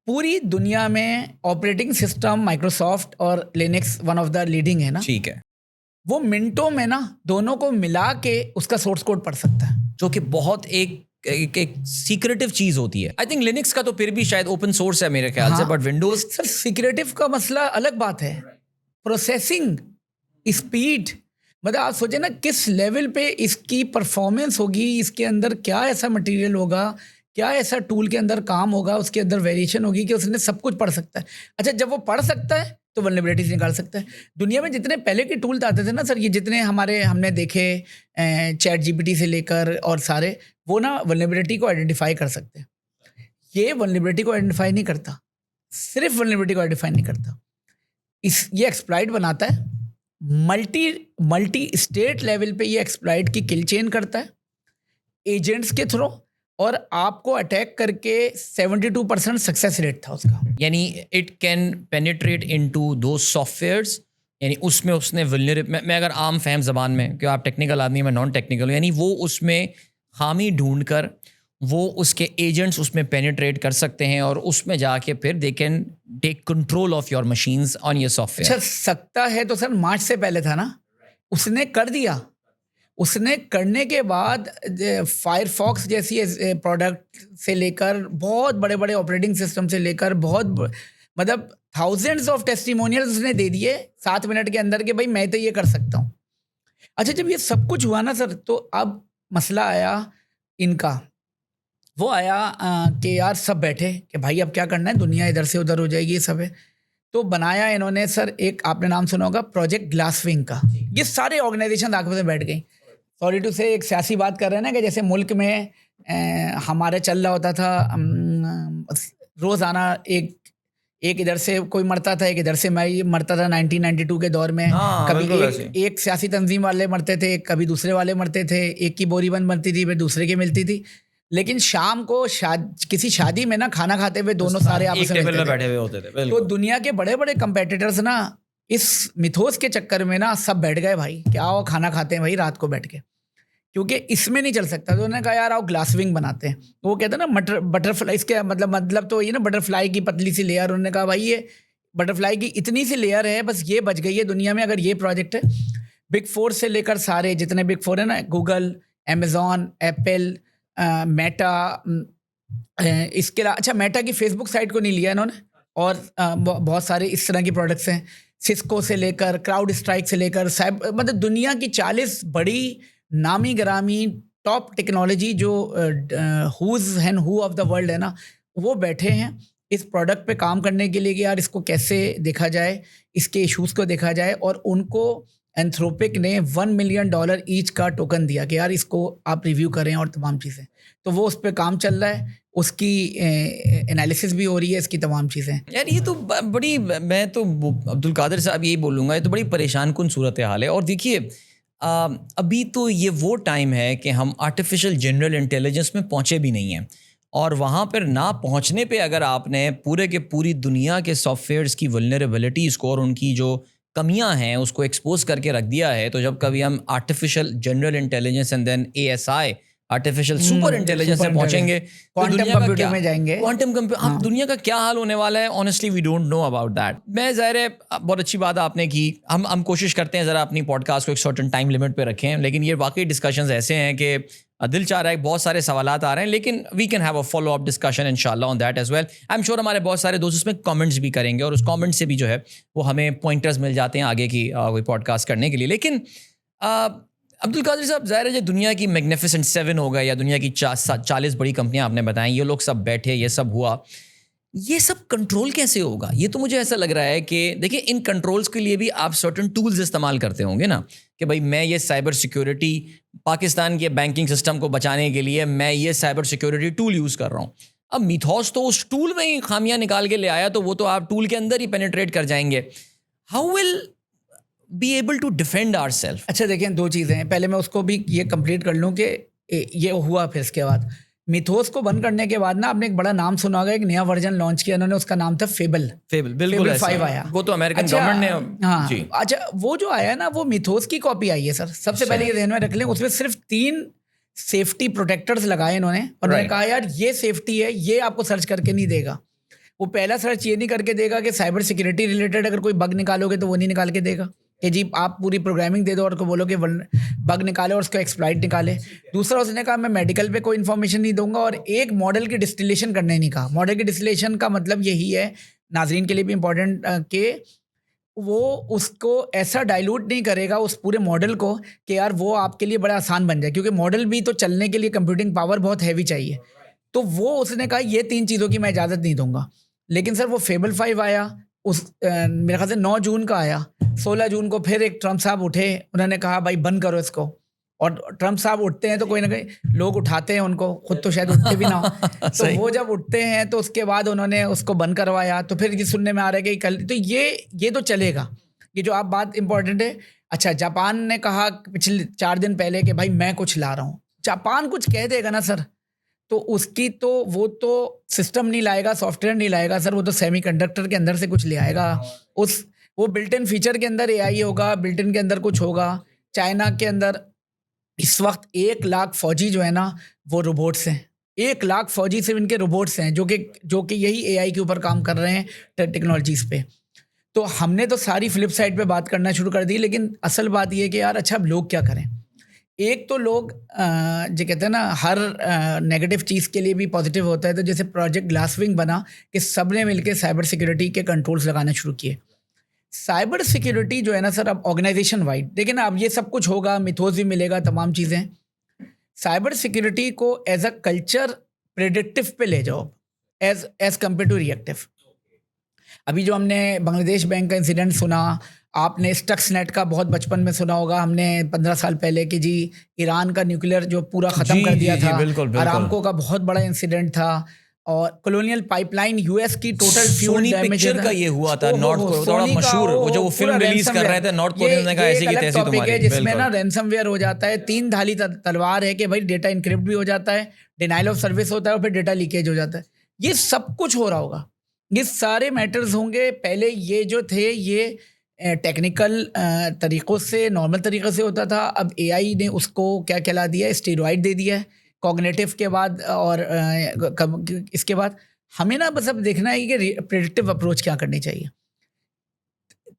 पूरी दुनिया में ऑपरेटिंग सिस्टम माइक्रोसॉफ्ट और Linux one of the leading है ना। ठीक है। वो मिनटों में ना दोनों को मिला के उसका सोर्स कोड पढ़ सकता है, जो कि बहुत एक सीक्रेटिव चीज होती है। आई थिंक लिनक्स का तो फिर भी शायद ओपन सोर्स है मेरे ख्याल से, बट विंडोज सर सीक्रेटिव का मसला अलग बात है। प्रोसेसिंग स्पीड, मतलब आप सोचे ना किस लेवल पे इसकी परफॉर्मेंस होगी, इसके अंदर क्या ऐसा मटेरियल होगा, क्या ऐसा टूल के अंदर काम होगा, उसके अंदर वेरिएशन होगी कि उसने सब कुछ पढ़ सकता है। अच्छा, जब वो पढ़ सकता है तो वल्नरेबिलिटीज निकाल सकता है। दुनिया में जितने पहले के टूल आते थे ना सर, ये जितने हमने देखे ChatGPT से लेकर और सारे, वो ना वल्नरेबिलिटी को आइडेंटिफाई कर सकते हैं। ये वल्नरेबिलिटी को आइडेंटिफाई नहीं करता, सिर्फ वल्नरेबिलिटी को आइडेंटिफाई नहीं करता, ये एक्सप्लॉइट बनाता है, मल्टी स्टेट लेवल पे ये एक्सप्लॉइट की किल चेन करता है एजेंट्स के थ्रू, और आपको अटैक करके 72% सक्सेस रेट था उसका। यानी इट कैन पेनिट्रेट इनटू दो सॉफ्टवेयर्स, यानी उसमें उसने मैं अगर आम फहम ज़बान में, कि आप टेक्निकल आदमी, मैं नॉन टेक्निकल, यानी वो उसमें खामी ढूंढकर वो उसके एजेंट्स उसमें पेनिट्रेट कर सकते हैं और उसमें जाके फिर they can take control of your machines on your software. अच्छा, सकता है तो सर मार्च से पहले था ना, उसने कर दिया। उसने करने के बाद फायरफॉक्स जैसी प्रोडक्ट से लेकर बहुत बड़े बड़े ऑपरेटिंग सिस्टम से लेकर मतलब थाउजेंड्स ऑफ टेस्टिमोनियल्स उसने दे दिए 7 मिनट के अंदर कि भाई मैं तो ये कर सकता हूँ। अच्छा, जब ये सब कुछ हुआ ना सर, तो अब मसला आया इनका, वो आया कि यार सब बैठे कि भाई अब क्या करना है, दुनिया इधर से उधर हो जाएगी, ये सब है। तो बनाया इन्होंने सर एक, आपने नाम सुना होगा, प्रोजेक्ट ग्लासविंग का। ये सारे ऑर्गेनाइजेशन आपस में बैठ गई। सॉरी टू से एक सियासी बात कर रहे हैं ना, कि जैसे मुल्क में हमारे चल रहा होता था, रोज़ाना एक इधर से कोई मरता था, एक इधर से मैं मरता था 1992 के दौर में। कभी एक सियासी तंजीम वाले मरते थे, कभी दूसरे वाले मरते थे, एक की बोरी बंद बनती थी, फिर दूसरे की मिलती थी। लेकिन शाम को किसी शादी में ना खाना खाते हुए दोनों सारे आपस में बैठे हुए होते थे। तो दुनिया के बड़े बड़े कंपेटिटर्स ना इस मिथोस के चक्कर में ना सब बैठ गए, भाई क्या वो खाना खाते हैं भाई रात को बैठ के, क्योंकि इसमें नहीं चल सकता। तो उन्होंने कहा यार आओ ग्लास विंग बनाते हैं। वो कहते हैं ना बटरफ्लाई, इसके मतलब तो ये ना बटरफ्लाई की पतली सी लेयर। उन्होंने कहा भाई ये बटरफ्लाई की इतनी सी लेयर है, बस ये बच गई है दुनिया में अगर ये प्रोजेक्ट है। बिग फोर से लेकर सारे जितने बिग फोर है ना, गूगल, अमेजॉन, एप्पल, मेटा, इसके अलावा अच्छा मेटा की फेसबुक साइट को नहीं लिया इन्होंने, और बहुत सारे इस तरह के प्रोडक्ट्स हैं। सिस्को से लेकर क्राउड स्ट्राइक से लेकर मतलब दुनिया की 40 बड़ी नामी ग्रामी टॉप टेक्नोलॉजी जो who's and who of the world है ना, वो बैठे हैं इस प्रोडक्ट पे काम करने के लिए कि यार इसको कैसे देखा जाए, इसके इश्यूज को देखा जाए। और उनको एंथ्रोपिक ने $1 मिलियन ईच का टोकन दिया कि यार इसको आप रिव्यू करें और तमाम चीज़ें। तो वो उस पर काम चल रहा है, उसकी एनालिसिस भी हो रही है, इसकी तमाम चीज़ें। यार ये तो बड़ी, मैं तो अब्दुल कादिर साहब यही बोलूँगा, ये तो बड़ी परेशान कुन सूरत हाल है। और देखिए अभी तो ये वो टाइम है कि हम आर्टिफिशियल जनरल इंटेलिजेंस में पहुँचे भी नहीं हैं, और वहाँ पर ना पहुँचने पे अगर आपने पूरे के पूरी दुनिया के सॉफ्टवेयर्स की वल्नरेबिलिटीज़ को और उनकी जो कमियां हैं उसको एक्सपोज करके रख दिया है, तो जब कभी हम artificial general intelligence and then ASI artificial super intelligence से पहुंचेंगे, क्वांटम कंप्यूटिंग में जाएंगे, क्वांटम कंप्यूटर, दुनिया का क्या हाल होने वाला है, honestly we don't know about that. मैं ज़ाहिर है बहुत अच्छी बात आपने की, हम कोशिश करते हैं ज़रा अपनी पॉडकास्ट को एक सर्टेन टाइम लिमिट पे रखें, लेकिन ये वाकई डिस्कशंस ऐसे हैं कि दिल चाह रहा है, बहुत सारे सवालात आ रहे हैं, लेकिन we can have a follow up discussion इंशाल्लाह on that as well. I am sure हमारे बहुत सारे दोस्त उसमें कमेंट्स भी करेंगे, और उस कमेंट से भी जो है वो हमें पॉइंटर्स मिल जाते हैं आगे की कोई पॉडकास्ट करने के लिए। लेकिन अब्दुल कादिर साहब, ज़ाहिर है दुनिया की मैग्निफिसेंट 7 हो गए या दुनिया की 40 बड़ी कंपनियां आपने बताई, ये लोग सब बैठे, ये सब हुआ, ये सब कंट्रोल कैसे होगा? ये तो मुझे ऐसा लग रहा है कि देखिए इन कंट्रोल्स के लिए भी आप सर्टेन टूल्स इस्तेमाल करते होंगे ना, कि भाई मैं ये साइबर सिक्योरिटी, पाकिस्तान के बैंकिंग सिस्टम को बचाने के लिए मैं ये साइबर सिक्योरिटी टूल यूज़ कर रहा हूँ। अब मिथोस तो उस टूल में ही खामियां निकाल के ले आया, तो वो तो आप टूल के अंदर ही पेनिट्रेट कर जाएंगे। How will be able to defend ourselves? अच्छा देखिए, दो चीज़ें हैं, पहले मैं उसको भी ये कंप्लीट कर लूँ कि ये हुआ, फिर इसके बाद मिथोस को बंद करने के बाद ना आपने एक बड़ा नाम सुना होगा, एक नया वर्जन लॉन्च किया उन्होंने, उसका नाम था फेबल। बिल्कुल 5 आया, वो तो अमेरिकन गवर्नमेंट ने। हाँ जी। अच्छा, वो जो आया ना वो मिथोस की कॉपी आई है सर। सबसे पहले ये ध्यान में रख लें, उसमें सिर्फ 3 सेफ्टी प्रोटेक्टर्स लगाए इन्होंने, और उन्होंने कहा यार ये सेफ्टी है, ये आपको सर्च करके नहीं देगा। वो पहला सर्च ये नहीं करके देगा कि साइबर सिक्योरिटी रिलेटेड अगर कोई बग निकालोगे तो वो नहीं निकाल के देगा कि जी आप पूरी प्रोग्रामिंग दे दो और को बोलो कि बग निकाले और उसको एक्सप्लॉइट निकाले। दूसरा उसने कहा मैं मेडिकल पे कोई इन्फॉर्मेशन नहीं दूंगा, और एक मॉडल की डिस्टिलेशन करने नहीं कहा। मॉडल की डिस्टिलेशन का मतलब यही है, नाजरीन के लिए भी इम्पोर्टेंट, कि वो उसको ऐसा डाइल्यूट नहीं करेगा उस पूरे मॉडल को कि यार वो आपके लिए बड़ा आसान बन जाए, क्योंकि मॉडल भी तो चलने के लिए कंप्यूटिंग पावर बहुत हैवी चाहिए। तो वो उसने कहा ये 3 चीज़ों की मैं इजाज़त नहीं दूंगा। लेकिन सर वो फेबल 5 आया, उस मेरे ख्याल से 9 जून का आया। 16 जून को फिर एक ट्रम्प साहब उठे, उन्होंने कहा भाई बंद करो इसको। और ट्रम्प साहब उठते हैं तो कोई ना कोई लोग उठाते हैं उनको, खुद तो शायद उठते भी ना हो। तो वो जब उठते हैं तो उसके बाद उन्होंने उसको बंद करवाया। तो फिर ये सुनने में आ रहा है कि कल तो ये तो चलेगा। ये जो आप बात इंपॉर्टेंट है। अच्छा, जापान ने कहा पिछले 4 दिन पहले कि भाई मैं कुछ ला रहा हूँ। जापान कुछ कह देगा ना सर, तो उसकी तो वो तो सिस्टम नहीं लाएगा, सॉफ्टवेयर नहीं लाएगा सर, वो तो सेमीकंडक्टर के अंदर से कुछ ले आएगा। वो बिल्ट इन फीचर के अंदर AI होगा, बिल्ट इन के अंदर कुछ होगा। चाइना के अंदर इस वक्त 1 लाख फौजी जो है ना वो रोबोट्स हैं। 1 लाख फौजी सिर्फ इनके रोबोट्स हैं जो कि यही AI के ऊपर काम कर रहे हैं टेक्नोलॉजीज़ पे। तो हमने तो सारी फ्लिप साइड पे बात करना शुरू कर दी, लेकिन असल बात ये है कि यार अच्छा अब लोग क्या करें। एक तो लोग जो कहते हैं ना हर नेगेटिव चीज़ के लिए भी पॉजिटिव होता है। तो जैसे प्रोजेक्ट ग्लासविंग बना कि सब ने मिलकर साइबर सिक्योरिटी के कंट्रोल्स लगाना शुरू किए। साइबर सिक्योरिटी जो है ना सर अब ऑर्गेनाइजेशन वाइड, देखिए ना अब ये सब कुछ होगा, मिथोस भी मिलेगा, तमाम चीज़ें। साइबर सिक्योरिटी को एज अ कल्चर प्रेडिक्टिव पे ले जाओ, एज कम्पेयर टू रिएक्टिव। अभी जो हमने बांग्लादेश बैंक का इंसिडेंट सुना, आपने स्टक्सनेट का बहुत बचपन में सुना होगा, हमने 15 साल पहले कि जी ईरान का न्यूक्लियर जो पूरा ख़त्म कर दिया था। अरामको का बहुत बड़ा इंसिडेंट था। और कॉलोनियल पाइपलाइन यूएस की टोटल फ्यूल डैमेज का ये हुआ था नॉर्थ कोरिया, मशहूर वो जो वो फिल्म रिलीज कर रहे थे नॉर्थ कोरिया ने कहा ऐसी की तैसी तुम्हारी, जिसमें ना रैंसमवेयर हो जाता है। 3 धाली तलवार है कि भाई डेटा इनक्रिप्ट भी हो जाता है, डिनाइल ऑफ सर्विस होता है और फिर डेटा लीकेज हो जाता है। ये सब कुछ हो रहा होगा, ये सारे मैटर्स होंगे। पहले ये जो थे ये टेक्निकल तरीक़ों से, नॉर्मल तरीक़े से होता था, अब एआई ने उसको क्या कहला दिया है, स्टेरॉइड दे दिया है कॉग्निटिव के बाद। और इसके बाद हमें ना बस अब देखना है कि प्रेडिक्टिव अप्रोच क्या करनी चाहिए।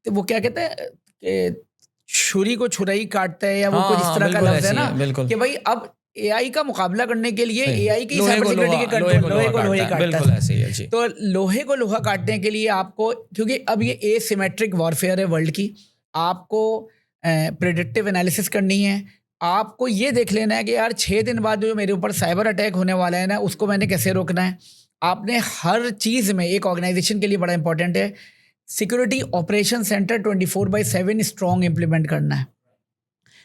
तो वो क्या कहते हैं कि छुरी को छुराई काटता है, या वो कुछ इस तरह का लफ्ज़ है ना, कि भाई अब एआई का मुकाबला करने के लिए एआई की साइबर सिक्योरिटी के कंट्रोल, लोहे को लोहे काटता है। तो लोहे को लोहा काटने के लिए आपको, क्योंकि अब ये एसिमेट्रिक वॉरफेयर है वर्ल्ड की, आपको प्रेडिक्टिव एनालिसिस करनी है। आपको ये देख लेना है कि यार 6 दिन बाद जो मेरे ऊपर साइबर अटैक होने वाला है ना, उसको मैंने कैसे रोकना है। आपने हर चीज़ में, एक ऑर्गेनाइजेशन के लिए बड़ा इंपॉर्टेंट है, security operation centre 24/7 strong implement करना है।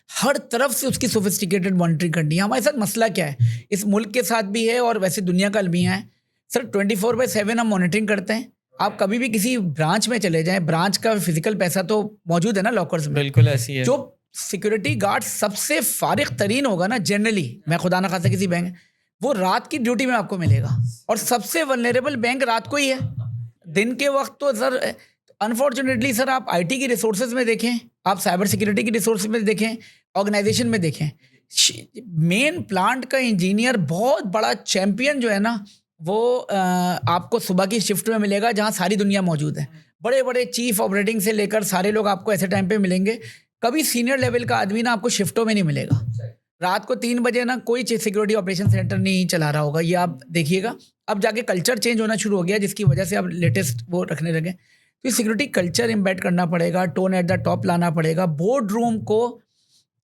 हर तरफ से उसकी सोफिस्टिकेटेड मॉनिटरिंग करनी है। हमारे साथ मसला क्या है, इस मुल्क के साथ भी है और वैसे दुनिया का अलमिया है सर, 24/7 हम मॉनिटरिंग करते हैं। आप कभी भी किसी ब्रांच में चले जाएं, ब्रांच का फिजिकल पैसा तो मौजूद है ना लॉकर्स में। बिल्कुल ऐसी है। जो सिक्योरिटी गार्ड सबसे फारिग तरीन होगा ना, जनरली, मैं खुदा ना खासा किसी बैंक, वो रात की ड्यूटी में आपको मिलेगा, और सबसे वल्नरेबल बैंक रात को ही है। दिन के वक्त तो सर अनफॉर्चुनेटली सर, आप आईटी की रिसोर्सेज में देखें, आप साइबर सिक्योरिटी की रिसोर्सेज में देखें, ऑर्गेनाइजेशन में देखें, मेन प्लांट का इंजीनियर, बहुत बड़ा चैंपियन जो है ना, वो आपको सुबह की शिफ्ट में मिलेगा जहाँ सारी दुनिया मौजूद है। बड़े बड़े चीफ ऑपरेटिंग से लेकर सारे लोग आपको ऐसे टाइम पे मिलेंगे। कभी सीनियर लेवल का आदमी ना आपको शिफ्टों में नहीं मिलेगा। रात को 3 बजे ना कोई सिक्योरिटी ऑपरेशन सेंटर नहीं चला रहा होगा, ये आप देखिएगा। अब जाके कल्चर चेंज होना शुरू हो गया, जिसकी वजह से अब लेटेस्ट वो रखने लगे। तो सिक्योरिटी कल्चर इम्बेड करना पड़ेगा, टोन एट द टॉप लाना पड़ेगा। बोर्ड रूम को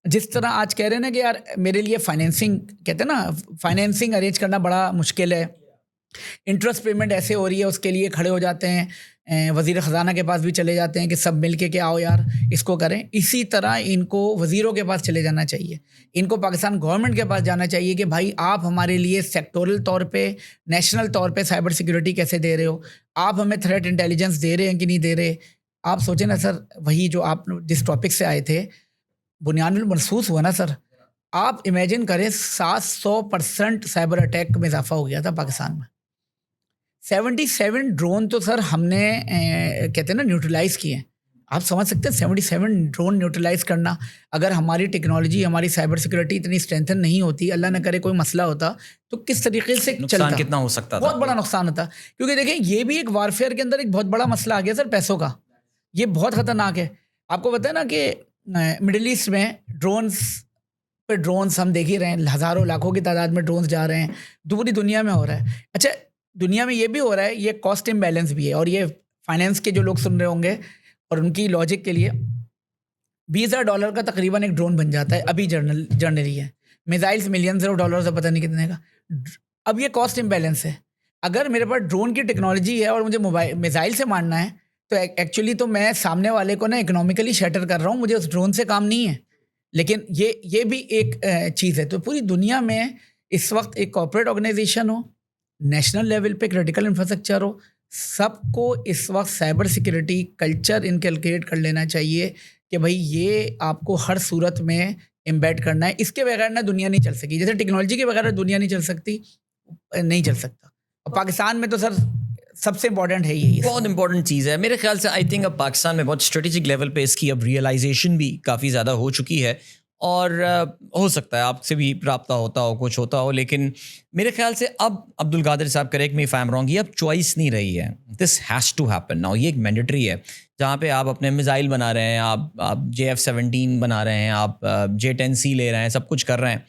जिस तरह आज कह रहे हैं ना कि यार मेरे लिए फाइनेंसिंग, कहते हैं ना, फाइनेंसिंग अरेंज करना बड़ा मुश्किल है, इंटरेस्ट पेमेंट ऐसे हो रही है, उसके लिए खड़े हो जाते हैं, वज़ीर ख़जाना के पास भी चले जाते हैं कि सब मिल के आओ यार इसको करें। इसी तरह इनको वज़ीरों के पास चले जाना चाहिए, इनको पाकिस्तान गवर्नमेंट के पास जाना चाहिए कि भाई आप हमारे लिए सेक्टोरल तौर पे, नेशनल तौर पे साइबर सिक्योरिटी कैसे दे रहे हो, आप हमें थ्रेट इंटेलिजेंस दे रहे हैं कि नहीं दे रहे। आप सोचें ना सर, वही जो आप जिस टॉपिक से आए थे, बुनियानुल महसूस हुआ ना सर, आप इमेजिन करें 700% साइबर अटैक में इजाफा हो गया था पाकिस्तान में। 77 ड्रोन तो सर हमने कहते हैं ना न्यूट्रलाइज किए हैं। आप समझ सकते हैं 77 ड्रोन न्यूट्रलाइज करना, अगर हमारी टेक्नोलॉजी, हमारी साइबर सिक्योरिटी इतनी स्ट्रेंथन नहीं होती, अल्लाह न करे कोई मसला होता, तो किस तरीके से चलता, कितना हो सकता था, बहुत बड़ा नुकसान होता। क्योंकि देखिए ये भी एक वारफेयर के अंदर एक बहुत बड़ा मसला आ गया सर, पैसों का। ये बहुत ख़तरनाक है। आपको पता है ना कि मिडिल ईस्ट में ड्रोन्स हम देख ही रहे हैं, हज़ारों लाखों की तादाद में ड्रोन्स जा रहे हैं, पूरी दुनिया में हो रहा है। अच्छा, दुनिया में ये भी हो रहा है, ये कॉस्ट इम्बैलेंस भी है, और ये फाइनेंस के जो लोग सुन रहे होंगे और उनकी लॉजिक के लिए, $20,000 का तकरीबन एक ड्रोन बन जाता है अभी जर्नली है। मिसाइल्स मिलियंस ऑफ डॉलर से पता नहीं कितने का। अब ये कॉस्ट इम्बैलेंस है। अगर मेरे पास ड्रोन की टेक्नोलॉजी है और मुझे मिसाइल से मारना है, तो एक्चुअली तो मैं सामने वाले को ना इकोनॉमिकली शैटर कर रहा हूँ, मुझे उस ड्रोन से काम नहीं है। लेकिन ये भी एक चीज़ है। तो पूरी दुनिया में इस वक्त एक कॉर्पोरेट ऑर्गेनाइजेशन हो, नेशनल लेवल पे क्रिटिकल इंफ्रास्ट्रक्चर हो, सबको इस वक्त साइबर सिक्योरिटी कल्चर इनकलकेट कर लेना चाहिए कि भाई ये आपको हर सूरत में एम्बेड करना है। इसके बगैर ना दुनिया नहीं चल सकी, जैसे टेक्नोलॉजी के बगैर दुनिया नहीं चल सकती, नहीं चल सकता। और पाकिस्तान में तो सर सबसे इंपॉर्टेंट है यही, बहुत इंपॉर्टेंट चीज़ है मेरे ख्याल से। आई थिंक अब पाकिस्तान में बहुत स्ट्रेटेजिक लेवल पे इसकी अब रियलाइजेशन भी काफ़ी ज़्यादा हो चुकी है, और हो सकता है आपसे भी रब्ता होता हो, कुछ होता हो, लेकिन मेरे ख्याल से अब Abdul Qadir sahab, correct me if I am wrong, ये अब चॉइस नहीं रही है, this has to happen now. ये एक मैंडेटरी है, जहाँ पे आप अपने मिसाइल बना रहे हैं, आप JF-17 बना रहे हैं, आप J-10C ले रहे हैं, सब कुछ कर रहे हैं,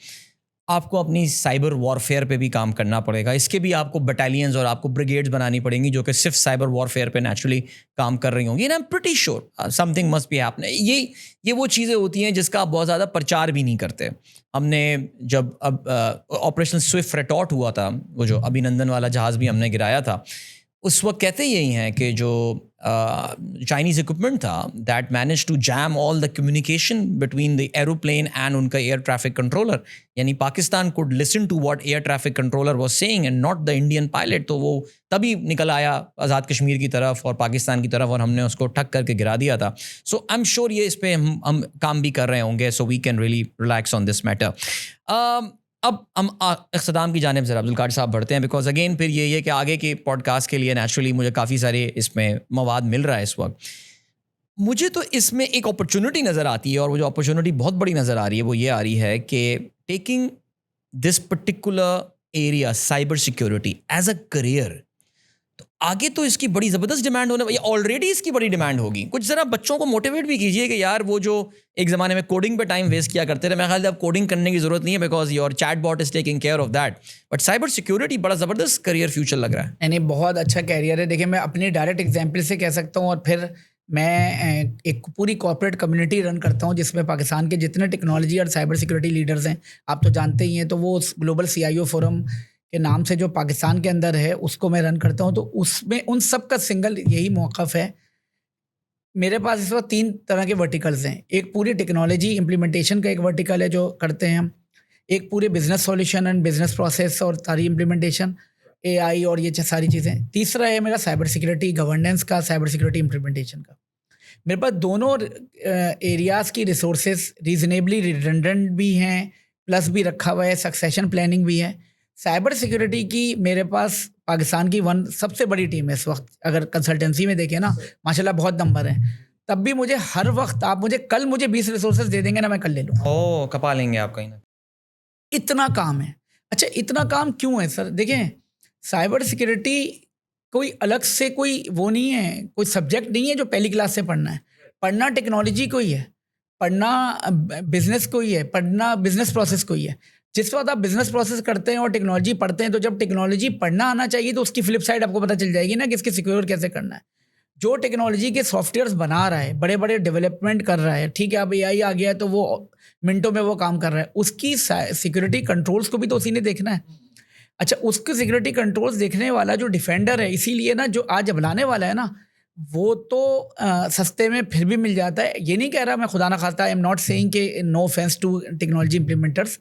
आपको अपनी साइबर वॉरफेयर पे भी काम करना पड़ेगा। इसके भी आपको बटालियंस और आपको ब्रिगेड्स बनानी पड़ेंगी जो कि सिर्फ साइबर वॉरफेयर पे नेचुरली काम कर रही होंगी। And I am pretty sure something must be happening. ये वो चीज़ें होती हैं जिसका आप बहुत ज़्यादा प्रचार भी नहीं करते। हमने जब अब ऑपरेशन स्विफ्ट रेटॉर्ट हुआ था, वो जो अभिनंदन वाला जहाज़ भी हमने गिराया था, उस वक्त कहते यही हैं कि जो चाइनीज़ इक्विपमेंट था that manage to jam all the communication between the aeroplane and उनका एयर ट्रैफिक कंट्रोलर, यानी Pakistan could listen to what air traffic controller was saying and not the Indian pilot. तो वो तभी निकल आया आज़ाद कश्मीर की तरफ और पाकिस्तान की तरफ, और हमने उसको ठक करके गिरा दिया था। सो आई एम श्योर ये इस पर हम काम भी कर रहे होंगे, so we can really relax on this matter. अब हम इख्तिताम की जानिब ज़रा अब्दुल कादिर साहब बढ़ते हैं, बिकॉज अगेन फिर ये है कि आगे के पॉडकास्ट के लिए नेचुरली मुझे काफ़ी सारे इसमें मवाद मिल रहा है इस वक्त। मुझे तो इसमें एक अपॉर्चुनिटी नज़र आती है, और वो जो अपॉर्चुनिटी बहुत बड़ी नज़र आ रही है वो ये आ रही है कि taking this particular area cyber security as a career, तो आगे तो इसकी बड़ी ज़बरदस्त डिमांड होने, ऑलरेडी इसकी बड़ी डिमांड होगी। कुछ ज़रा बच्चों को मोटिवेट भी कीजिए कि यार वो जो एक ज़माने में कोडिंग पे टाइम वेस्ट किया करते थे, मेरे ख्याल से अब कोडिंग करने की ज़रूरत नहीं है, because your chat bot is taking care of that. But cyber security बड़ा ज़बरदस्त करियर फ्यूचर लग रहा है। यानी बहुत अच्छा कैरियर है। देखिए, मैं अपनी डायरेक्ट एग्जाम्पल से कह सकता हूँ, और फिर मैं एक पूरी कॉर्पोरेट कम्युनिटी रन करता हूँ जिसमें पाकिस्तान के जितने टेक्नोलॉजी और साइबर सिक्योरिटी लीडर्स हैं, आप तो जानते ही हैं, तो वो ग्लोबल CIO फोरम के नाम से जो पाकिस्तान के अंदर है उसको मैं रन करता हूँ। तो उसमें उन सब का सिंगल यही मौक़िफ़ है, मेरे पास इस वक्त 3 तरह के वर्टिकल्स हैं। एक पूरी टेक्नोलॉजी इम्प्लीमेंटेशन का एक वर्टिकल है जो करते हैं हम, एक पूरे business solution and business process और सारी इम्प्लीमेंटेशन, AI और ये सारी चीज़ें। तीसरा है मेरा साइबर सिक्योरिटी गवर्नेंस का, साइबर सिक्योरिटी इम्प्लीमेंटेशन का। मेरे पास दोनों एरियाज़ की रिसोर्सेज रीजनेबली रिडंडेंट भी हैं, प्लस भी रखा हुआ है, सक्सेशन प्लानिंग भी है। साइबर सिक्योरिटी की मेरे पास पाकिस्तान की सबसे बड़ी टीम है इस वक्त। अगर कंसल्टेंसी में देखें ना, माशाल्लाह बहुत नंबर है। तब भी मुझे हर वक्त आप कल मुझे 20 रिसोर्सेज दे देंगे ना, मैं कल ले लूँगा। ओह, कपा लेंगे आप कहीं ना। इतना काम है। अच्छा, इतना काम क्यों है सर? देखें, साइबर सिक्योरिटी कोई अलग से कोई वो नहीं है, कोई सब्जेक्ट नहीं है जो पहली क्लास से पढ़ना है। पढ़ना टेक्नोलॉजी को ही है, पढ़ना बिजनेस को ही है, पढ़ना बिजनेस प्रोसेस को ही है। जिस वक्त आप बिजनेस प्रोसेस करते हैं और टेक्नोलॉजी पढ़ते हैं, तो जब टेक्नोलॉजी पढ़ना आना चाहिए तो उसकी फ्लिप साइड आपको पता चल जाएगी ना कि इसके सिक्योर कैसे करना है। जो टेक्नोलॉजी के सॉफ्टवेयर्स बना रहा है, बड़े बड़े डेवलपमेंट कर रहा है, ठीक है, अब AI आ गया है तो वो मिनटों में वो काम कर रहा है, उसकी सिक्योरिटी कंट्रोल्स को भी तो उसी ने देखना है। अच्छा, उसके सिक्योरिटी कंट्रोल्स देखने वाला जो डिफेंडर है, इसीलिए ना जो आज बनाने वाला है ना, वो तो सस्ते में फिर भी मिल जाता है। ये नहीं कह रहा मैं, खुदा ना खाता, आई एम नॉट सेइंग कि no offence to technology implementers,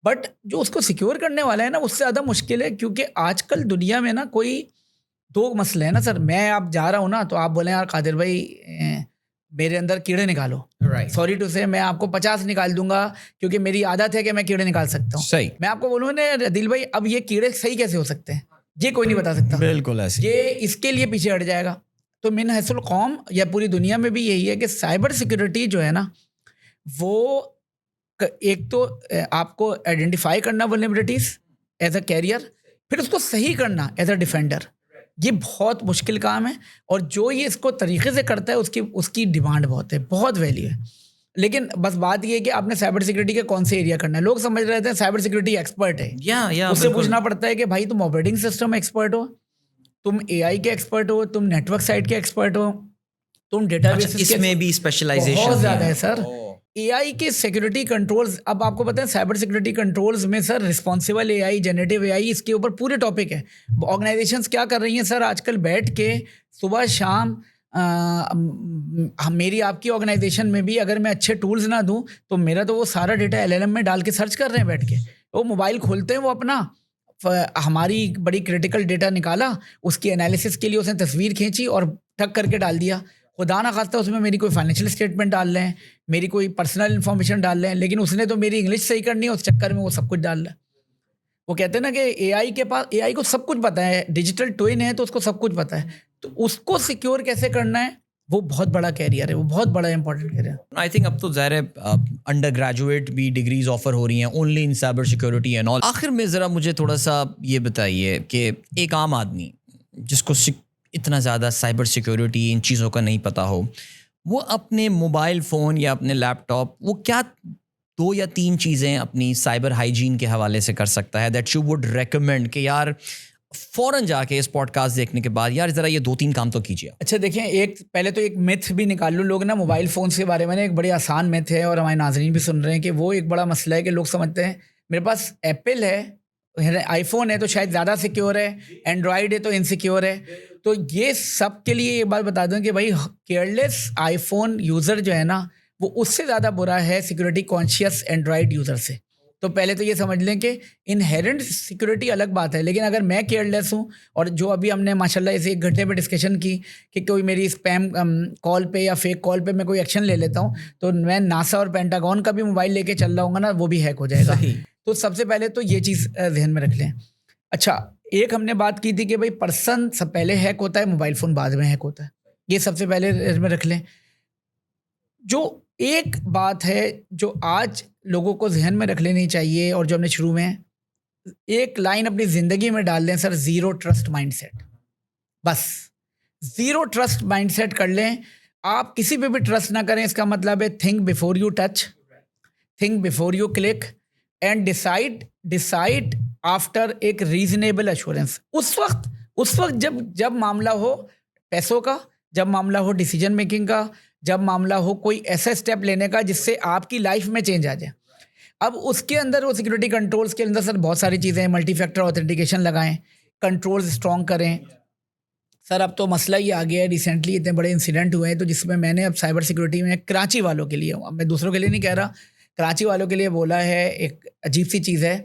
but जो उसको सिक्योर करने वाला है ना, उससे ज़्यादा मुश्किल है। क्योंकि आजकल दुनिया में ना कोई 2 मसले हैं ना सर। मैं आप जा रहा हूँ ना, तो आप बोले यार कादिर भाई मेरे अंदर कीड़े निकालो, सॉरी टू से मैं आपको 50 निकाल दूंगा, क्योंकि मेरी आदत है कि मैं कीड़े निकाल सकता हूँ। सही। मैं आपको बोलूँ ना दिल भाई, अब ये कीड़े सही कैसे हो सकते हैं, ये कोई नहीं बता सकता। बिल्कुल ऐसे। ये इसके लिए पीछे हट जाएगा। तो मिन हैसुल कौम या पूरी दुनिया में भी यही है कि साइबर सिक्योरिटी जो है ना, वो एक तो आपको आइडेंटिफाई करना वल्नरेबिलिटीज एज अ कैरियर, फिर उसको सही करना एज अ डिफेंडर। ये बहुत मुश्किल काम है, और जो ये इसको तरीके से करता है उसकी डिमांड बहुत है, बहुत वैल्यू है। लेकिन बस बात ये है कि आपने साइबर सिक्योरिटी के कौन से एरिया करना है। लोग समझ रहे थे साइबर सिक्योरिटी एक्सपर्ट है, उससे पूछना पड़ता है कि भाई तुम ऑपरेटिंग सिस्टम एक्सपर्ट हो, तुम AI के एक्सपर्ट हो, तुम नेटवर्क साइड के एक्सपर्ट हो, तुम डेटाबेस के, इसमें भी स्पेशलाइजेशन बहुत ज़्यादा है सर। AI के सिक्योरिटी कंट्रोल्स, अब आपको पता है साइबर सिक्योरिटी कंट्रोल्स में sir responsible AI, generative AI, इसके ऊपर पूरे टॉपिक है। ऑर्गेनाइजेशंस क्या कर रही हैं सर, आजकल बैठ के सुबह शाम मेरी आपकी ऑर्गेनाइजेशन में भी अगर मैं अच्छे टूल्स ना दूं, तो मेरा तो वो सारा डेटा LLM में डाल के सर्च कर रहे हैं बैठ के। वो मोबाइल खोलते हैं, वो अपना हमारी बड़ी क्रिटिकल डेटा निकाला, उसकी एनालिसिस के लिए उसने तस्वीर खींची और ठक करके डाल दिया। खुदा ना खास्ता उसमें मेरी कोई फाइनेंशियल स्टेटमेंट डाल रहे हैं, मेरी कोई पर्सनल इन्फॉर्मेशन डाल रहे हैं, लेकिन उसने तो मेरी इंग्लिश सही करनी है, उस चक्कर में वो सब कुछ डाल रहा है। वो कहते हैं ना कि AI के पास, AI को सब कुछ पता है, डिजिटल ट्विन है तो उसको सब कुछ पता है। तो उसको सिक्योर कैसे करना है, वो बहुत बड़ा कैरियर है, वो बहुत बड़ा इंपॉर्टेंट कैरियर है। आई थिंक अब तो ज़ाहिर है अंडर ग्रेजुएट भी डिग्रीज ऑफर हो रही हैं only in cyber security and all. आखिर में ज़रा मुझे थोड़ा सा ये बताइए कि एक आम आदमी जिसको इतना ज़्यादा साइबर सिक्योरिटी इन चीज़ों का नहीं पता हो, वो अपने मोबाइल फ़ोन या अपने लैपटॉप, वो क्या 2 या 3 चीज़ें अपनी साइबर हाइजीन के हवाले से कर सकता है दैट यू वुड रेकमेंड कि यार फ़ौरन जाके इस पॉडकास्ट देखने के बाद यार ज़रा ये 2-3 काम तो कीजिए? अच्छा देखिए, पहले तो एक मिथ भी निकाल लूँ। लोग ना मोबाइल फ़ोन के बारे में ना एक बड़ी आसान मिथ है, और हमारे नाज़रीन भी सुन रहे हैं कि वो एक बड़ा मसला है कि लोग समझते हैं मेरे पास एप्पल है, आईफोन है तो शायद ज़्यादा सिक्योर है, एंड्रॉयड है तो इनसिक्योर है। तो ये सब के लिए एक बात बता दूं कि भाई केयरलेस आईफोन यूज़र जो है ना, वो उससे ज़्यादा बुरा है सिक्योरिटी कॉन्शियस एंड्रॉयड यूज़र से। तो पहले तो ये समझ लें कि इनहेरेंट सिक्योरिटी अलग बात है, लेकिन अगर मैं केयरलेस हूँ, और जो अभी हमने माशाल्लाह इसे 1 घंटे में डिस्कशन की कि कोई मेरी स्पैम कॉल पे या फेक कॉल पे मैं कोई एक्शन ले लेता हूँ, तो मैं नासा और पेंटागन का भी मोबाइल लेके चल रहा हूँ ना, वो भी हैक हो जाएगा। तो सबसे पहले तो ये चीज़ ध्यान में रख लें। अच्छा, एक हमने बात की थी कि भाई पर्सन सब पहले हैक होता है, मोबाइल फ़ोन बाद में हैक होता है, ये सबसे पहले में रख लें। जो एक बात है जो आज लोगों को जहन में रख लेनी चाहिए और जो हमने शुरू में एक लाइन अपनी ज़िंदगी में डाल लें सर, ज़ीरो ट्रस्ट माइंडसेट। बस ज़ीरो ट्रस्ट माइंडसेट कर लें। आप किसी पे भी ट्रस्ट ना करें, इसका मतलब है think before you touch, think before you click and decide after एक रीजनेबल एश्योरेंस। उस वक्त जब मामला हो पैसों का, जब मामला हो डिसीजन मेकिंग का, जब मामला हो कोई ऐसा स्टेप लेने का जिससे आपकी लाइफ में चेंज आ जाए। अब उसके अंदर वो सिक्योरिटी कंट्रोल्स के अंदर सर बहुत सारी चीज़ें हैं। मल्टी फैक्टर ऑथेंटिकेशन लगाएं, कंट्रोल्स स्ट्रॉन्ग करें। सर अब तो मसला ही आ गया है, रिसेंटली इतने बड़े इंसिडेंट हुए हैं तो जिसमें मैंने अब साइबर सिक्योरिटी में कराची वालों के लिए, मैं दूसरों के लिए नहीं कह रहा, कराची वालों के लिए बोला है। एक अजीब सी चीज़ है,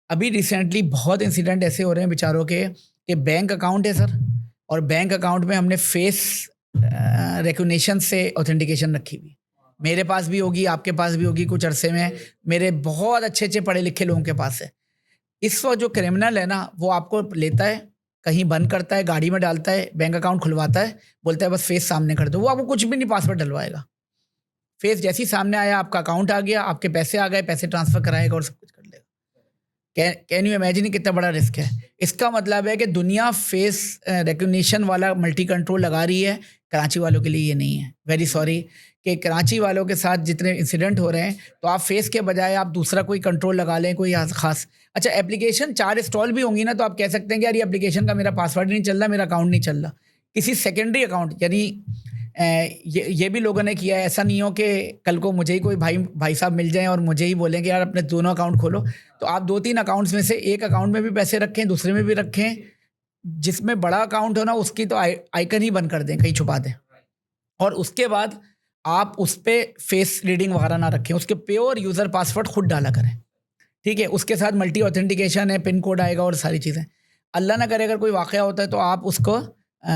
अभी रिसेंटली बहुत इंसिडेंट ऐसे हो रहे हैं बेचारों के कि बैंक अकाउंट है सर, और बैंक अकाउंट में हमने फेस रिकग्निशन से ऑथेंटिकेशन रखी हुई। मेरे पास भी होगी, आपके पास भी होगी, कुछ अरसे में मेरे बहुत अच्छे पढ़े लिखे लोगों के पास है। इस वक्त जो क्रिमिनल है ना, वो आपको लेता है, कहीं बंद करता है, गाड़ी में डालता है, बैंक अकाउंट खुलवाता है, बोलता है बस फेस सामने कर दो। वो आपको कुछ भी नहीं पासवर्ड डलवाएगा। फेस जैसे ही सामने आया, आपका अकाउंट आ गया, आपके पैसे आ गए, पैसे ट्रांसफर कराएगा और सब कुछ कर लेगा। कैन यू इमेजिन कितना बड़ा रिस्क है। इसका मतलब है कि दुनिया फेस रिकग्निशन वाला मल्टी कंट्रोल लगा रही है, कराची वालों के लिए ये नहीं है। वेरी सॉरी कि कराची वालों के साथ जितने इंसिडेंट हो रहे हैं, तो आप फेस के बजाय आप दूसरा कोई कंट्रोल लगा लें, कोई खास। अच्छा, एप्लीकेशन 4 इंस्टॉल भी होंगी ना, तो आप कह सकते हैं कि यार ये एप्लीकेशन का मेरा पासवर्ड नहीं चल रहा, मेरा अकाउंट नहीं चल रहा। किसी सेकेंडरी अकाउंट, यानी ये भी लोगों ने किया है। ऐसा नहीं हो कि कल को मुझे ही कोई भाई साहब मिल जाएं और मुझे ही बोलें कि यार अपने दोनों अकाउंट खोलो। तो आप 2-3 अकाउंट्स में से एक अकाउंट में भी पैसे रखें, दूसरे में भी रखें। जिसमें बड़ा अकाउंट हो ना, उसकी तो आइकन ही बंद कर दें, कहीं छुपा दें। और उसके बाद आप उस पर फेस रीडिंग वगैरह ना रखें, उसके प्योर यूज़र पासवर्ड खुद डाला करें, ठीक है। उसके साथ मल्टी ऑथेंटिकेशन है, पिन कोड आएगा और सारी चीज़ें। अल्लाह ना करे अगर कोई वाक़या होता है तो आप उसको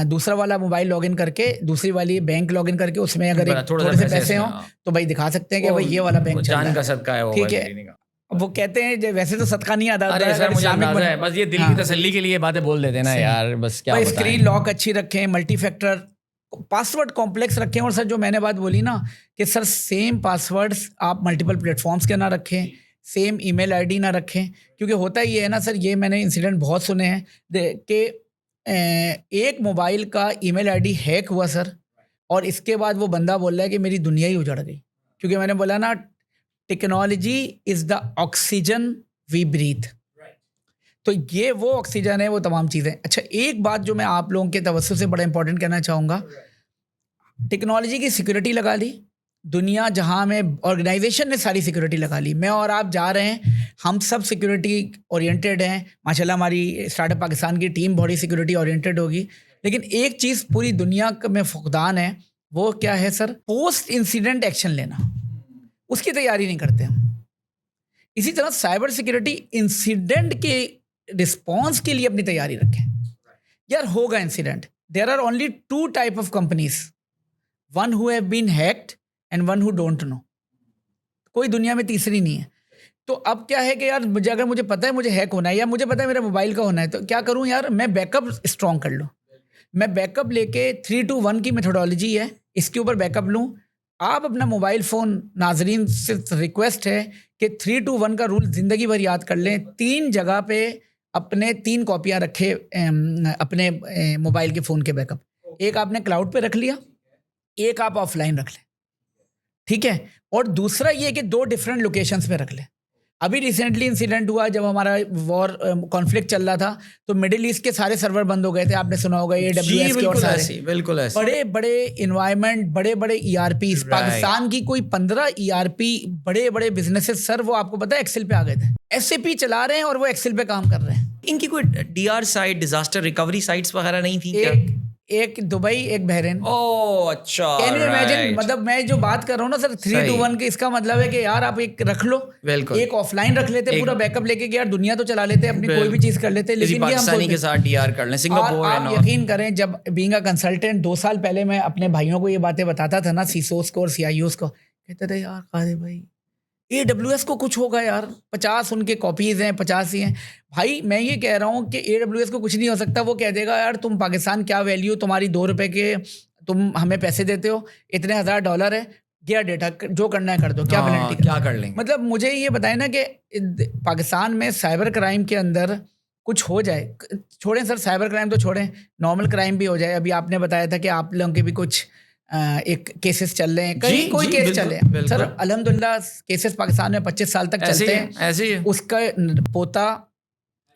दूसरा वाला मोबाइल लॉगिन करके, दूसरी वाली बैंक लॉगिन करके, उसमें अगर थोड़े से पैसे हों तो भाई दिखा सकते हैं कि भाई ये वाला बैंक चल रहा है, जान का सदका है वो, ठीक है। वो कहते हैं वैसे तो सदका नहीं आता। अरे सर मुझे अंदाजा है, बस ये दिल की तसल्ली के लिए बातें बोल देते हैं ना यार, बस क्या बताएं। स्क्रीन लॉक अच्छी रखें, मल्टी फैक्टर पासवर्ड कॉम्प्लेक्स रखें। और सर जो मैंने बात बोली ना कि सर सेम पासवर्ड्स आप मल्टीपल प्लेटफॉर्म्स के ना रखें, सेम ईमेल आईडी ना रखें। क्योंकि होता ही है ना सर, ये मैंने इंसिडेंट बहुत सुने हैं कि एक मोबाइल का ईमेल आईडी हैक हुआ सर, और इसके बाद वो बंदा बोल रहा है कि मेरी दुनिया ही उजड़ गई। क्योंकि मैंने बोला ना, technology is the oxygen we breathe. तो ये वो ऑक्सीजन है, वो तमाम चीज़ें। अच्छा, एक बात जो मैं आप लोगों के तवज्जो से बड़ा इंपॉर्टेंट कहना चाहूँगा, टेक्नोलॉजी की सिक्योरिटी लगा ली, दुनिया जहाँ में ऑर्गेनाइजेशन ने सारी सिक्योरिटी लगा ली। मैं और आप जा रहे हैं, हम सब सिक्योरिटी ओरिएंटेड हैं माशाल्लाह। हमारी स्टार्टअप पाकिस्तान की टीम बड़ी सिक्योरिटी ओरिएंटेड होगी। लेकिन एक चीज़ पूरी दुनिया में फुकदान है, वो क्या है सर? पोस्ट इंसिडेंट एक्शन लेना। उसकी तैयारी नहीं करते हम। इसी तरह साइबर सिक्योरिटी इंसिडेंट के रिस्पॉन्स के लिए अपनी तैयारी रखें। यार होगा incident, there are only 2 type of companies, one who have been hacked and one who don't know. कोई दुनिया में तीसरी नहीं है। तो अब क्या है कि यार अगर मुझे पता है मुझे हैक होना है, या मुझे पता है मेरा मोबाइल का होना है, तो क्या करूं यार, मैं बैकअप स्ट्रॉन्ग कर लूं। मैं बैकअप लेके 3 to 1 की मेथोडोलॉजी है, इसके ऊपर बैकअप लूं। आप अपना मोबाइल फ़ोन, नाजरीन से रिक्वेस्ट है कि 3 to 1 का रूल ज़िंदगी भर याद कर लें। 3 जगह पे अपने 3 कॉपियाँ रखे अपने मोबाइल के फ़ोन के बैकअप। एक आपने क्लाउड पे रख लिया, एक आप ऑफलाइन रख लें, ठीक है। और दूसरा ये कि 2 डिफरेंट लोकेशंस पे रख लें। अभी रिसेंटली इंसिडेंट हुआ जब हमारा वॉर कॉन्फ्लिक्ट चल रहा था, तो मिडिल ईस्ट के सारे सर्वर बंद हो गए थे। आपने सुना होगा AWS के और सारे बिल्कुल ऐसे बड़े बड़े इन्वायरमेंट, बड़े बड़े ERP, पाकिस्तान की कोई 15 ERP बड़े बड़े बिजनेसेस सर, वो आपको पता है एक्सेल पे आ गए थे। SAP चला रहे हैं और वो एक्सेल पे काम कर रहे हैं। इनकी कोई DR site, disaster recovery sites वगैरह नहीं थी क्या? एक दुबई, एक बहरीन। ओह अच्छा, कैन यू इमेजिन? मतलब मैं जो बात कर रहा हूँ ना सर, 3 to 1 के, इसका मतलब है कि यार आप एक रख लो, एक ऑफलाइन रख लेते, पूरा बैकअप लेके कि यार दुनिया तो चला लेते, अपनी कोई भी चीज कर लेते। लेकिन ये हम पाकिस्तानी के साथ DR कर लें, सिंगापुर। आप यकीन करें, जब बीइंग अ कंसल्टेंट 2 साल पहले मैं अपने भाइयों को ये बातें बताता था ना, CISOs को और CIOs को, कहते थे यार कादे भाई AWS को कुछ होगा यार, 50 उनके कॉपीज हैं, 50 ही हैं। भाई मैं ये कह रहा हूँ कि AWS को कुछ नहीं हो सकता। वो कह देगा यार तुम पाकिस्तान क्या वैल्यू, तुम्हारी 2 रुपए के तुम हमें पैसे देते हो, इतने $1000 है, गया डेटा, जो करना है कर दो, क्या पेनल्टी क्या कर लेंगे? मतलब मुझे ये बताए ना कि पाकिस्तान में साइबर क्राइम के अंदर कुछ हो जाए, छोड़ें सर साइबर क्राइम तो छोड़ें, नॉर्मल क्राइम भी हो जाए। अभी आपने बताया था कि आप लोगों के भी कुछ एक केसेस चल रहे हैं, कहीं कोई केस चले हैं सर, अल्हम्दुलिल्लाह केसेस पाकिस्तान में 25 साल तक चलते हैं। ऐसे ही उसका पोता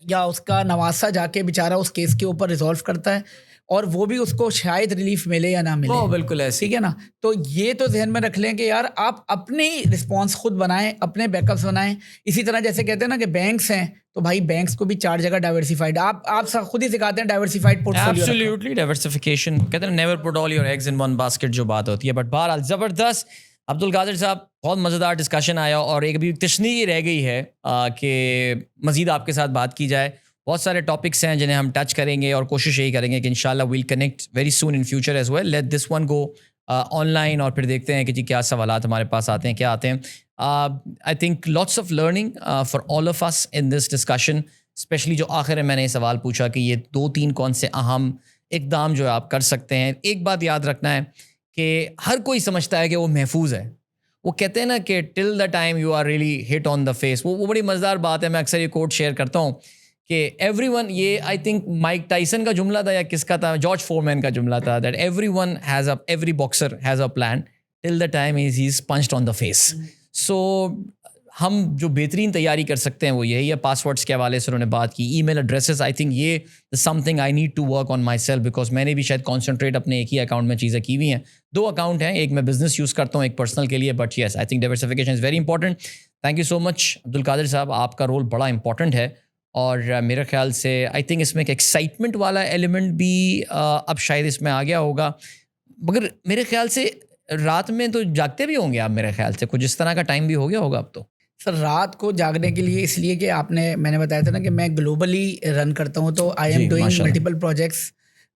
या उसका नवासा जाके बेचारा उस केस के ऊपर रिजॉल्व करता है, और वो भी उसको शायद रिलीफ मिले या ना मिले। बिल्कुल ऐसे, ठीक है ना। तो ये तो जहन में रख लें कि यार आप अपनी रिस्पॉन्स खुद बनाएं, अपने बैकअप्स बनाएं। इसी तरह जैसे कहते हैं ना कि बैंक्स हैं, तो भाई बैंक्स को भी 4 जगह डाइवर्सिफाइड, आप सब खुद ही सिखाते हैं डाइवर्सिफाइड पोर्टफोलियो। एब्सोल्युटली डाइवर्सिफिकेशन, कहते हैं never put all your eggs in one basket, जो बात होती है। बट बहरहाल ज़बरदस्त अब्दुल कादिर साहब, बहुत मज़ेदार डिस्कशन आया, और एक अभी तशनीह रह गई है कि मज़ीद आपके साथ बात की जाए। बहुत सारे टॉपिक्स हैं जिन्हें हम टच करेंगे, और कोशिश यही करेंगे कि इंशाल्लाह we'll connect very soon in future as well. Let this one go online, और फिर देखते हैं कि जी क्या सवालात हमारे पास आते हैं, क्या आते हैं। I think lots of learning for all of us in this discussion, specially जो आखिर में मैंने ये सवाल पूछा कि ये 2-3 कौन से अहम इकदाम जो है आप कर सकते हैं। एक बात याद रखना है कि हर कोई समझता है कि वो महफूज है। वो कहते हैं ना कि till the time you are really hit on the face, वो बड़ी मज़ेदार बात है। मैं अक्सर ये कोट शेयर करता हूँ कि एवरीवन, ये आई थिंक माइक टाइसन का जुमला था या किसका था, जॉर्ज फोरमैन का जुमला था, that every boxer has a plan till the time he is punched on the face. So हम जो बेहतरीन तैयारी कर सकते हैं वो यही है। पासवर्ड्स के हवाले से उन्होंने बात की, ईमेल एड्रेसेस, आई थिंक ये something I need to work on myself, because मैंने भी शायद कॉन्सेंट्रेट अपने एक ही अकाउंट में चीज़ें की हुई हैं। 2 अकाउंट हैं, एक मैं बिजनेस यूज़ करता हूँ, एक पर्सनल के लिए। But yes, I think diversification is very important. Thank you so much Abdul Qadir sahab, आपका रोल बड़ा इंपॉर्टेंट है, और मेरे ख्याल से आई थिंक इसमें एक एक्साइटमेंट वाला एलिमेंट भी अब शायद इसमें आ गया होगा। मगर मेरे ख्याल से रात में तो जागते भी होंगे आप, मेरे ख्याल से कुछ इस तरह का टाइम भी हो गया होगा अब तो। सर रात को जागने के लिए इसलिए कि मैंने बताया था ना कि मैं ग्लोबली रन करता हूँ, तो I am doing multiple projects.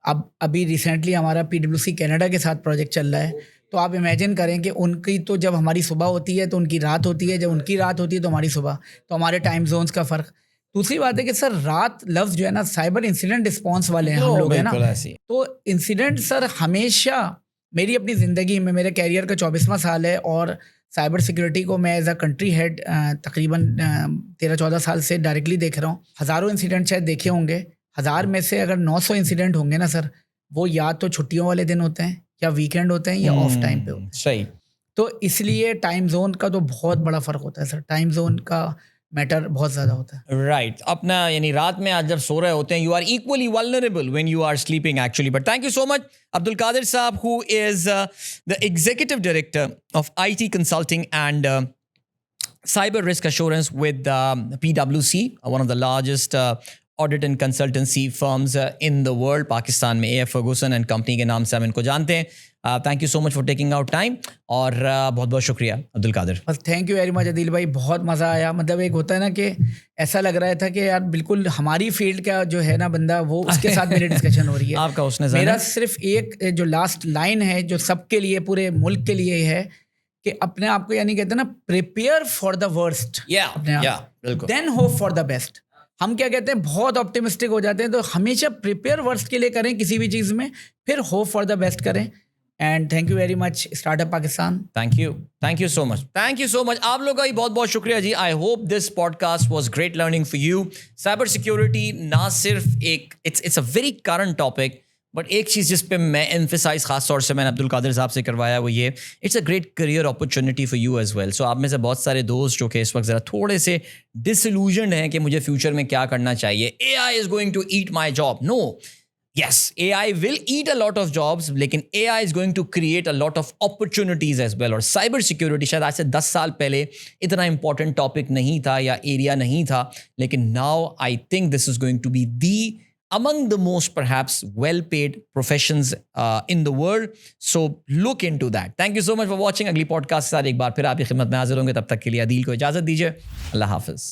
अब अभी रिसेंटली हमारा PwC कनाडा के साथ प्रोजेक्ट चल रहा है, तो आप इमेजिन करें कि उनकी तो जब हमारी सुबह होती है तो उनकी रात होती है, जब उनकी रात होती है तो हमारी सुबह, तो हमारे टाइम जोन्स का फ़र्क। दूसरी बात है कि सर रात लफ्ज़ जो है ना, साइबर इंसिडेंट रिस्पॉन्स वाले हैं हम लोग, है ना। तो इंसिडेंट सर हमेशा मेरी अपनी ज़िंदगी में, मेरे कैरियर का 24वां साल है, और साइबर सिक्योरिटी को मैं एज अ कंट्री हेड तकरीबन 13-14 साल से डायरेक्टली देख रहा हूँ। हज़ारों इंसिडेंट शायद देखे होंगे, 1000 में से अगर 900 इंसिडेंट होंगे ना सर, वो या तो छुट्टियों वाले दिन होते हैं, या वीकेंड होते हैं, या ऑफ टाइम पे होते हैं। सही। तो इसलिए टाइम जोन का तो बहुत बड़ा फ़र्क होता है सर, टाइम जोन का मैटर बहुत ज़्यादा होता है। राइट, अपना यानी रात में आज जब सो रहे होते हैं, you are equally vulnerable when you are sleeping actually. But thank you so much Abdul Qadir साहब, who is the executive director of IT consulting and cyber risk assurance with PwC, one of the largest audit and consultancy firms in the world. Pakistan में A.F. Ferguson and company के नाम से हम इनको जानते हैं। Thank you so much for taking out time, और बहुत बहुत शुक्रिया अब्दुल कादिर। बस thank you very much Adeel भाई, बहुत मज़ा आया। मतलब एक होता है ना कि ऐसा लग रहा था कि यार बिल्कुल हमारी फील्ड का जो है ना बंदा, वो उसके साथ मेरी डिस्कशन हो रही है। आपका उसने मेरा सिर्फ एक जो लास्ट लाइन है जो सबके लिए, पूरे मुल्क के लिए है, कि अपने आप को, यानी कहते हैं ना, prepare for the worst, then hope for the best. हम क्या कहते हैं, बहुत ऑप्टिमिस्टिक हो जाते हैं, तो हमेशा प्रिपेयर वर्स्ट के लिए करें किसी भी चीज़ में, फिर होप फॉर द बेस्ट करें। And thank you very much startup Pakistan. Thank you so much, आप लोगों का भी बहुत बहुत शुक्रिया जी। I hope this podcast was great learning for you. Cyber security ना सिर्फ एक it's a very current topic, but एक चीज़ जिस पे मैं एम्फेसाइज खास तौर से मैंने अब्दुल कादिर साहब से करवाया, वो ये, it's a great career opportunity for you as well. So आप में से बहुत सारे दोस्त जो कि इस वक्त ज़रा थोड़े से डिसइल्यूजन्ड हैं कि मुझे फ्यूचर में क्या करना चाहिए, AI is going to eat my job. No, yes, AI will eat a lot of jobs, लेकिन AI is going to create a lot of opportunities as well. और साइबर सिक्योरिटी शायद आज से 10 साल पहले इतना इंपॉर्टेंट टॉपिक नहीं था या एरिया नहीं था, लेकिन now I think this is going to be the among the most perhaps well-paid professions in the world. So look into that. Thank you so much for watching. अगली podcast के साथ एक बार फिर आपकी खिदमत में हाजिर होंगे। तब तक के लिए अदील को इजाज़त दीजिए। अल्लाह हाफिज़।